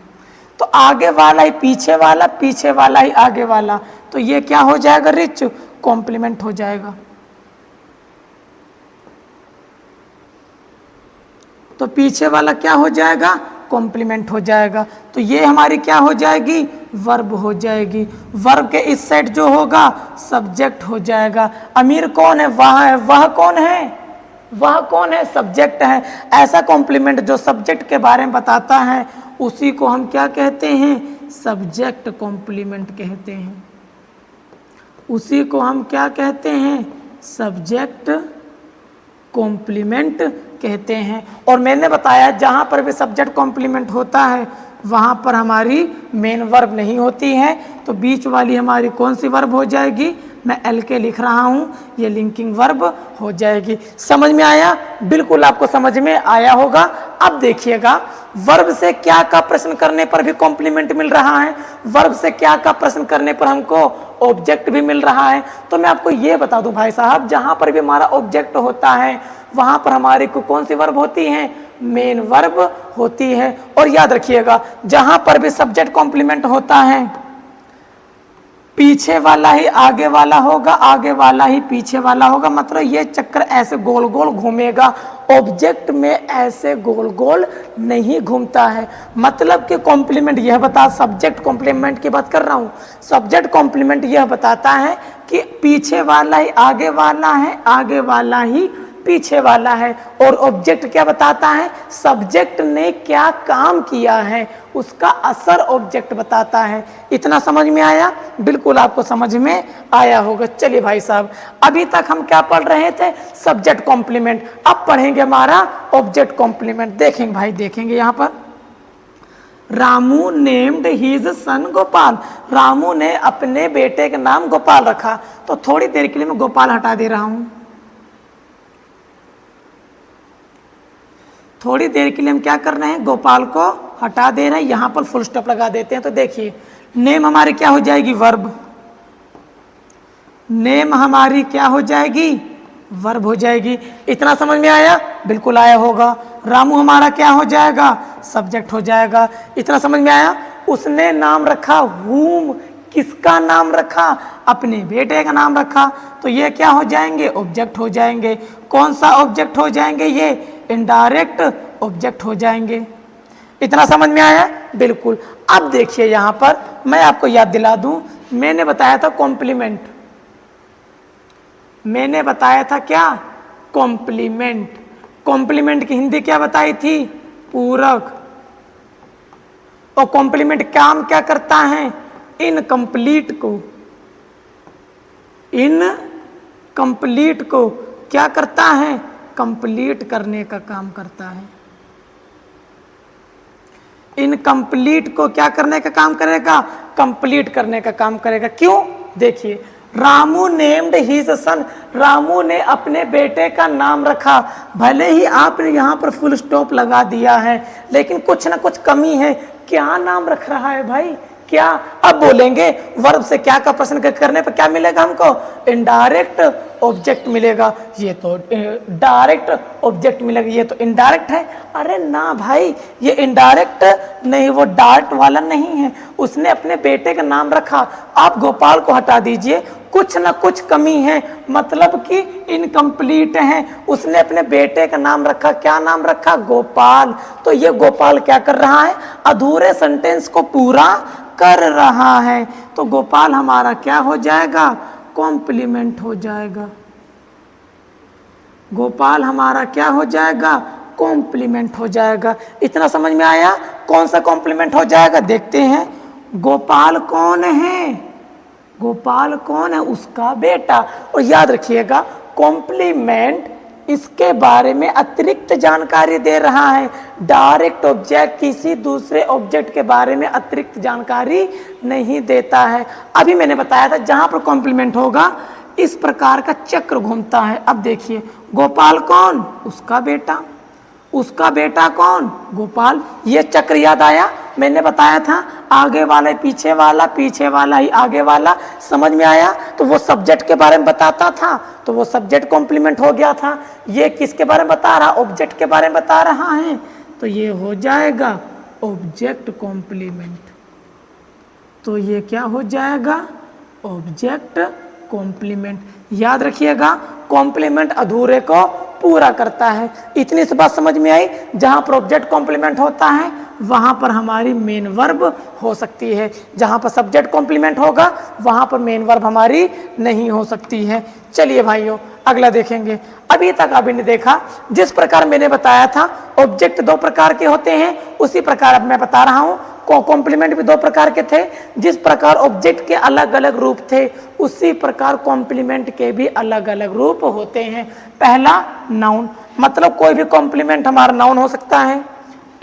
तो आगे वाला ही पीछे वाला, पीछे वाला ही आगे वाला, तो ये क्या हो जाएगा, रिच कॉम्प्लीमेंट हो जाएगा। तो पीछे वाला क्या हो जाएगा, कॉम्प्लीमेंट हो जाएगा। तो ये हमारी क्या हो जाएगी, वर्ब हो जाएगी। वर्ब के इस साइड जो होगा सब्जेक्ट हो जाएगा। अमीर कौन है, वह है, वह कौन है, वह कौन है, सब्जेक्ट है। ऐसा कॉम्प्लीमेंट जो सब्जेक्ट के बारे में बताता है उसी को हम क्या कहते हैं, सब्जेक्ट कॉम्प्लीमेंट कहते हैं। उसी को हम क्या कहते हैं, सब्जेक्ट कॉम्प्लीमेंट कहते हैं। और मैंने बताया जहां पर भी सब्जेक्ट कॉम्प्लीमेंट होता है वहां पर हमारी मेन वर्ब नहीं होती है। तो बीच वाली हमारी कौन सी वर्ब हो जाएगी, मैं एल के लिख रहा हूं, ये लिंकिंग वर्ब हो जाएगी। समझ में आया, बिल्कुल आपको समझ में आया होगा। अब देखिएगा वर्ब से क्या का प्रश्न करने पर भी कॉम्प्लीमेंट मिल रहा है, वर्ब से क्या का प्रश्न करने पर हमको ऑब्जेक्ट भी मिल रहा है। तो मैं आपको ये बता दूं भाई साहब, जहां पर भी हमारा ऑब्जेक्ट होता है वहां पर हमारी को कौन सी वर्ब होती है, मेन वर्ब होती है। और याद रखिएगा जहां पर भी सब्जेक्ट कॉम्प्लीमेंट होता है पीछे वाला ही आगे वाला होगा, आगे वाला ही पीछे वाला होगा। मतलब ये चक्कर ऐसे गोल गोल घूमेगा, ऑब्जेक्ट में ऐसे गोल गोल नहीं घूमता है। मतलब कि कॉम्प्लीमेंट यह बता, सब्जेक्ट कॉम्प्लीमेंट की बात कर रहा हूँ, सब्जेक्ट कॉम्प्लीमेंट यह बताता है कि पीछे वाला ही आगे वाला है, आगे वाला ही पीछे वाला है, और ऑब्जेक्ट क्या बताता है, सब्जेक्ट ने क्या काम किया है उसका असर ऑब्जेक्ट बताता है। इतना समझ में आया? बिल्कुल आपको समझ में आया होगा। चलिए भाई साहब, अभी तक हम क्या पढ़ रहे थे, सब्जेक्ट कॉम्प्लीमेंट। अब पढ़ेंगे हमारा ऑब्जेक्ट कॉम्प्लीमेंट। देखेंगे भाई, देखेंगे यहां पर, Ramu named his son Gopal, Ramu ने अपने बेटे का नाम गोपाल रखा। तो थोड़ी देर के लिए मैं गोपाल हटा दे रहा हूं, थोड़ी देर के लिए हम क्या कर रहे हैं, गोपाल को हटा दे रहे हैं, यहां पर फुल स्टॉप लगा देते हैं। तो देखिए नेम हमारी क्या हो जाएगी, वर्ब, नेम हमारी क्या हो जाएगी, वर्ब हो जाएगी। इतना समझ में आया? बिल्कुल आया होगा। रामू हमारा क्या हो जाएगा, सब्जेक्ट हो जाएगा। इतना समझ में आया? उसने नाम रखा हुम, किसका नाम रखा, अपने बेटे का नाम रखा। तो ये क्या हो जाएंगे, ऑब्जेक्ट हो जाएंगे। कौन सा ऑब्जेक्ट हो जाएंगे, ये इनडायरेक्ट ऑब्जेक्ट हो जाएंगे। इतना समझ में आया? बिल्कुल। अब देखिए यहां पर मैं आपको याद दिला दूं, मैंने बताया था कॉम्प्लीमेंट, मैंने बताया था क्या, कॉम्प्लीमेंट। कॉम्प्लीमेंट की हिंदी क्या बताई थी, पूरक। और कॉम्प्लीमेंट काम क्या करता है, इनकम्प्लीट को, इनकम्प्लीट को क्या करता है, कंप्लीट करने का काम करता है। इनकम्प्लीट को क्या करने का काम करेगा, कंप्लीट करने का काम करेगा। क्यों? देखिए, Ramu named his son, Ramu ने अपने बेटे का नाम रखा। भले ही आपने यहां पर फुल स्टॉप लगा दिया है, लेकिन कुछ ना कुछ कमी है। क्या नाम रख रहा है भाई, क्या? अब बोलेंगे वर्ब से क्या का प्रश्न करने पर क्या मिलेगा हमको, इनडायरेक्ट ऑब्जेक्ट मिलेगा। ये तो डायरेक्ट ऑब्जेक्ट मिलेगा, ये तो इनडायरेक्ट है। अरे ना भाई, ये इनडायरेक्ट नहीं, वो डायरेक्ट वाला नहीं है। उसने अपने बेटे का नाम रखा, आप गोपाल को हटा दीजिए, कुछ ना कुछ कमी है, मतलब कि इनकम्प्लीट है। उसने अपने बेटे का नाम रखा, क्या नाम रखा, गोपाल। तो ये गोपाल क्या कर रहा है, अधूरे सेंटेंस को पूरा कर रहा है। तो गोपाल हमारा क्या हो जाएगा, कॉम्प्लीमेंट हो जाएगा। गोपाल हमारा क्या हो जाएगा, कॉम्प्लीमेंट हो जाएगा। इतना समझ में आया? कौन सा कॉम्प्लीमेंट हो जाएगा, देखते हैं। गोपाल कौन है, गोपाल कौन है, उसका बेटा। और याद रखिएगा, कॉम्प्लीमेंट इसके बारे में अतिरिक्त जानकारी दे रहा है। डायरेक्ट ऑब्जेक्ट किसी दूसरे ऑब्जेक्ट के बारे में अतिरिक्त जानकारी नहीं देता है। अभी मैंने बताया था जहां पर कॉम्प्लीमेंट होगा इस प्रकार का चक्र घूमता है। अब देखिए, गोपाल कौन, उसका बेटा, उसका बेटा कौन, गोपाल। ये चक्र याद आया? मैंने बताया था आगे वाला पीछे वाला, पीछे वाला ही आगे वाला। समझ में आया? तो वो सब्जेक्ट के बारे में बताता था, तो वो सब्जेक्ट कॉम्प्लीमेंट हो गया था। ये किसके बारे में बता रहा, ऑब्जेक्ट के बारे में बता रहा है, तो ये हो जाएगा ऑब्जेक्ट कॉम्प्लीमेंट। तो ये क्या हो जाएगा, ऑब्जेक्ट कॉम्प्लीमेंट। याद रखिएगा, कॉम्प्लीमेंट अधूरे को पूरा करता है। इतनी सी बात समझ में आई? जहां पर ऑब्जेक्ट कॉम्प्लीमेंट होता है वहां पर हमारी मेन वर्ब हो सकती है, जहां पर सब्जेक्ट कॉम्प्लीमेंट होगा वहां पर मेन वर्ब हमारी नहीं हो सकती है। चलिए भाइयों, अगला देखेंगे। अभी तक आपने देखा, जिस प्रकार मैंने बताया था ऑब्जेक्ट दो प्रकार के होते हैं, उसी प्रकार अब मैं बता रहा हूं कॉम्प्लीमेंट भी दो प्रकार के थे। जिस प्रकार ऑब्जेक्ट के अलग अलग रूप थे, उसी प्रकार कॉम्प्लीमेंट के भी अलग अलग रूप होते हैं। पहला, नाउन, मतलब कोई भी कॉम्प्लीमेंट हमारा नाउन हो सकता है,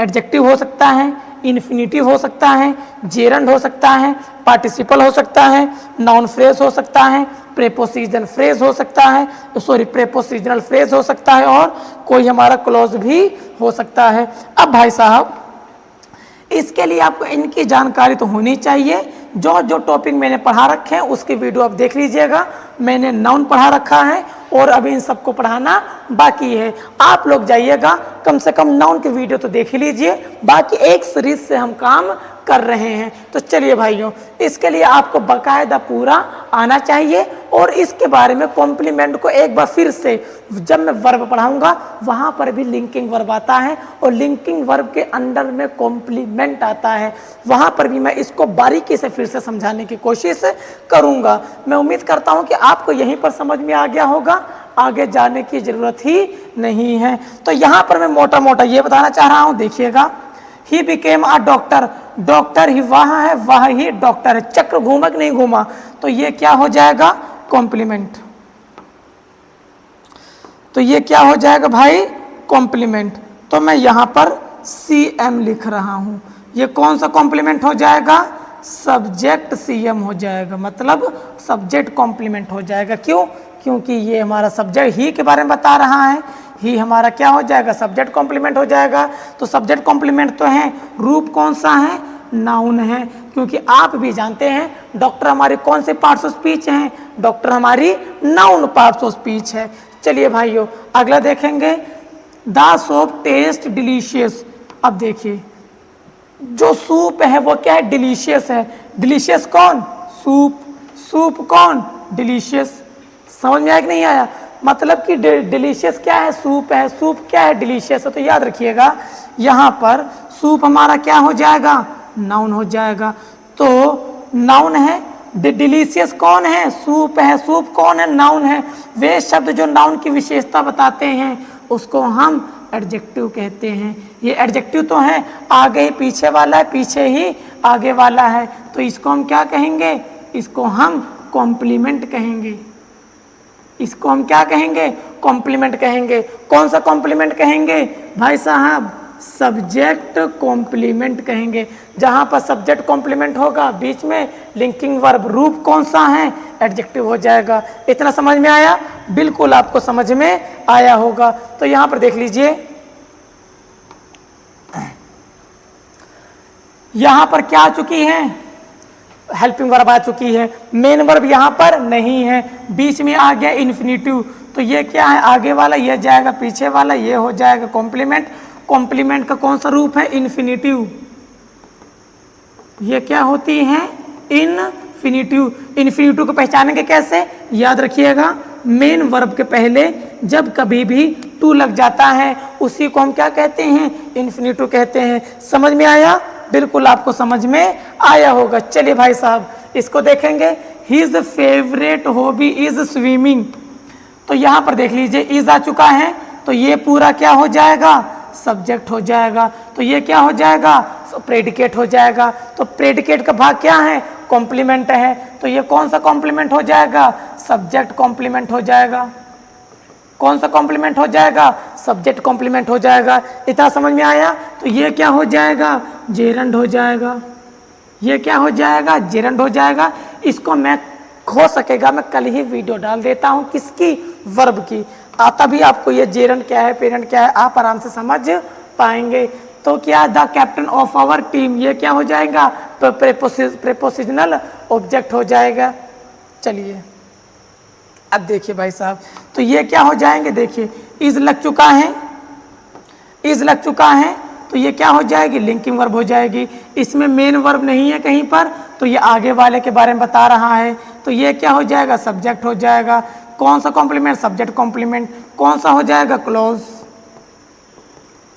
एडजेक्टिव हो सकता है, इन्फिनिटिव हो सकता है, जेरंड हो सकता है, पार्टिसिपल हो सकता है, नाउन फ्रेज हो सकता है, प्रेपोजिशन फ्रेज हो सकता है, प्रेपोजिशनल फ्रेज हो सकता है, और कोई हमारा क्लॉज भी हो सकता है। अब भाई साहब, इसके लिए आपको इनकी जानकारी तो होनी चाहिए। जो जो टॉपिक मैंने पढ़ा रखे हैं उसकी वीडियो आप देख लीजिएगा। मैंने नाउन पढ़ा रखा है और अभी इन सबको पढ़ाना बाकी है। आप लोग जाइएगा, कम से कम नाउन की वीडियो तो देख ही लीजिए, बाकी एक सीरीज से हम काम कर रहे हैं। तो चलिए भाइयों, इसके लिए आपको बाकायदा पूरा आना चाहिए। और इसके बारे में कॉम्प्लीमेंट को एक बार फिर से जब मैं वर्ब पढ़ाऊंगा वहां पर भी लिंकिंग वर्ब आता है, और लिंकिंग वर्ब के अंडर में कॉम्प्लीमेंट आता है, वहां पर भी मैं इसको बारीकी से फिर से समझाने की कोशिश करूंगा। मैं उम्मीद करता हूं कि आपको यहीं पर समझ में आ गया होगा। आगे जाने की जरूरत ही नहीं है। तो यहाँ पर मैं मोटा मोटा ये बताना चाह रहा हूँ, देखिएगा, he became a doctor, doctor ही वहाँ है, वह ही डॉक्टर है, चक्र घूमा कि नहीं घूमा, तो ये क्या हो जाएगा, कॉम्प्लीमेंट। तो ये क्या हो जाएगा भाई, कॉम्प्लीमेंट। तो मैं यहाँ पर CM लिख रहा हूँ, ये कौन सा कॉम्प्लीमेंट हो जाएगा, सब्जेक्ट CM हो जाएगा, मतलब सब्जेक्ट कॉम्प्लीमेंट हो जाएगा। क्यों, क्योंकि ये हमारा सब्जेक्ट ही के बारे में बता रहा है, ही हमारा क्या हो जाएगा, सब्जेक्ट कॉम्प्लीमेंट हो जाएगा। तो सब्जेक्ट कॉम्प्लीमेंट तो है, रूप कौन सा है, नाउन है, क्योंकि आप भी जानते हैं डॉक्टर हमारी कौन से पार्ट्स ऑफ स्पीच हैं, डॉक्टर हमारी नाउन पार्ट्स ऑफ स्पीच है। चलिए भाइयों अगला देखेंगे, द सूप टेस्ट डिलीशियस। अब देखिए जो सूप है वो क्या है, डिलीशियस है। डिलीशियस कौन, सूप, सूप कौन, डिलीशियस। समझ में आया कि नहीं आया, मतलब कि डिलीशियस क्या है, सूप है, सूप क्या है, डिलीशियस है। तो याद रखिएगा यहाँ पर सूप हमारा क्या हो जाएगा, नाउन हो जाएगा। तो नाउन है, डिलीशियस कौन है, सूप है, सूप कौन है, नाउन है। वे शब्द जो नाउन की विशेषता बताते हैं उसको हम एडजेक्टिव कहते हैं। ये एडजेक्टिव तो है, आगे ही पीछे वाला है, पीछे ही आगे वाला है, तो इसको हम क्या कहेंगे, इसको हम कॉम्प्लीमेंट कहेंगे। इसको हम क्या कहेंगे, कॉम्प्लीमेंट कहेंगे। कौन सा कॉम्प्लीमेंट कहेंगे भाई साहब, सब्जेक्ट कॉम्प्लीमेंट कहेंगे। जहां पर सब्जेक्ट कॉम्प्लीमेंट होगा बीच में लिंकिंग वर्ब, रूप कौन सा है, एडजेक्टिव हो जाएगा। इतना समझ में आया, बिल्कुल आपको समझ में आया होगा। तो यहां पर देख लीजिए, यहां पर क्या आ चुकी है, हेल्पिंग वर्ब आ चुकी है, मेन वर्ब यहां पर नहीं है, बीच में आ गया इन्फिनिटिव। तो ये क्या है, आगे वाला ये जाएगा, पीछे वाला ये हो जाएगा कॉम्प्लीमेंट। कॉम्प्लीमेंट का कौन सा रूप है, इन्फिनिटिव। ये क्या होती है, इन्फिनिटिव। इन्फिनिटिव को पहचानेंगे कैसे, याद रखिएगा, मेन वर्ब के पहले जब कभी भी टू लग जाता है उसी को हम क्या कहते हैं, इन्फिनिटिव कहते हैं। समझ में आया, बिल्कुल आपको समझ में आया होगा। चलिए भाई साहब इसको देखेंगे, his favourite hobby is swimming. तो यहां पर देख लीजिए इज आ चुका है, तो ये पूरा क्या हो जाएगा, सब्जेक्ट हो जाएगा। तो ये क्या हो जाएगा, प्रेडिकेट हो जाएगा। तो प्रेडिकेट का भाग क्या है, कॉम्प्लीमेंट है, तो ये कौन सा कॉम्प्लीमेंट हो जाएगा, सब्जेक्ट कॉम्प्लीमेंट हो जाएगा। कौन सा कॉम्प्लीमेंट हो जाएगा, सब्जेक्ट कॉम्प्लीमेंट हो जाएगा। इतना समझ में आया। तो ये क्या हो जाएगा, जेरंड हो जाएगा। ये क्या हो जाएगा, जेरंड हो जाएगा। इसको मैं हो सकेगा मैं कल ही वीडियो डाल देता हूं, किसकी, वर्ब की, आता भी आपको ये जेरंड क्या है, पेरेंट क्या है, आप आराम से समझ पाएंगे। तो क्या, the captain of our team, ये क्या हो जाएगा, प्रेपोजिशनल ऑब्जेक्ट हो जाएगा। चलिए अब देखिए भाई साहब, तो ये क्या हो जाएंगे, देखिए इज लग चुका है, इज लग चुका है, तो ये क्या हो जाएगी, लिंकिंग वर्ब हो जाएगी। इसमें मेन वर्ब नहीं है कहीं पर, तो ये आगे वाले के बारे में बता रहा है, तो ये क्या हो जाएगा, सब्जेक्ट हो जाएगा। कौन सा कॉम्प्लीमेंट, सब्जेक्ट कॉम्प्लीमेंट। कौन सा हो जाएगा, क्लोज।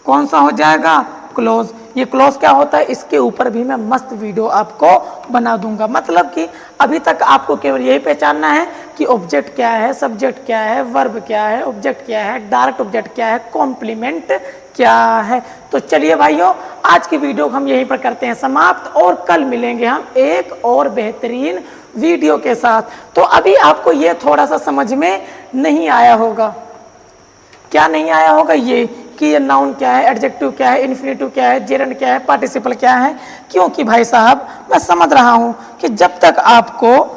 कौन सा हो जाएगा, क्लोज। ये क्लोज क्या होता है, इसके ऊपर भी मैं मस्त वीडियो आपको बना दूंगा। मतलब कि अभी तक आपको केवल यही पहचानना है कि ऑब्जेक्ट क्या है, सब्जेक्ट क्या है, वर्ब क्या है, ऑब्जेक्ट क्या है, डायरेक्ट ऑब्जेक्ट क्या है, कॉम्प्लीमेंट क्या है। तो चलिए भाइयों आज की वीडियो हम यहीं पर करते हैं समाप्त, और कल मिलेंगे हम एक और बेहतरीन वीडियो के साथ। तो अभी आपको ये थोड़ा सा समझ में नहीं आया होगा, क्या नहीं आया होगा, ये कि ये नाउन क्या है, एडजेक्टिव क्या है, इन्फिनिटिव क्या है, जेरंड क्या है, पार्टिसिपल क्या है। क्योंकि भाई साहब मैं समझ रहा हूं कि जब तक आपको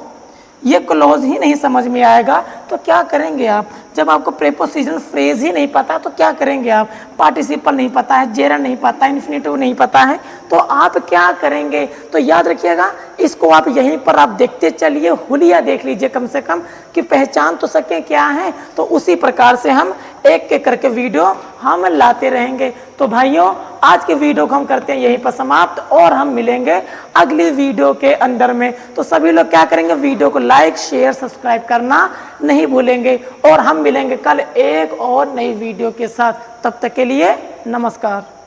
ये क्लोज ही नहीं समझ में आएगा तो क्या करेंगे आप, जब आपको प्रेपोजिशनल फ्रेज ही नहीं पता तो क्या करेंगे आप, पार्टिसिपल नहीं पता है, जेरंड नहीं पता है, इन्फिनिटिव नहीं पता है, तो आप क्या करेंगे। तो याद रखिएगा इसको आप यहीं पर आप देखते चलिए, हुलिया देख लीजिए कम से कम कि पहचान तो सके क्या है। तो उसी प्रकार से हम एक एक करके वीडियो हम लाते रहेंगे। तो भाइयों आज के वीडियो को हम करते हैं यहीं पर समाप्त, और हम मिलेंगे अगली वीडियो के अंदर में। तो सभी लोग क्या करेंगे, वीडियो को लाइक शेयर सब्सक्राइब करना नहीं भूलेंगे, और हम मिलेंगे कल एक और नई वीडियो के साथ। तब तक के लिए नमस्कार।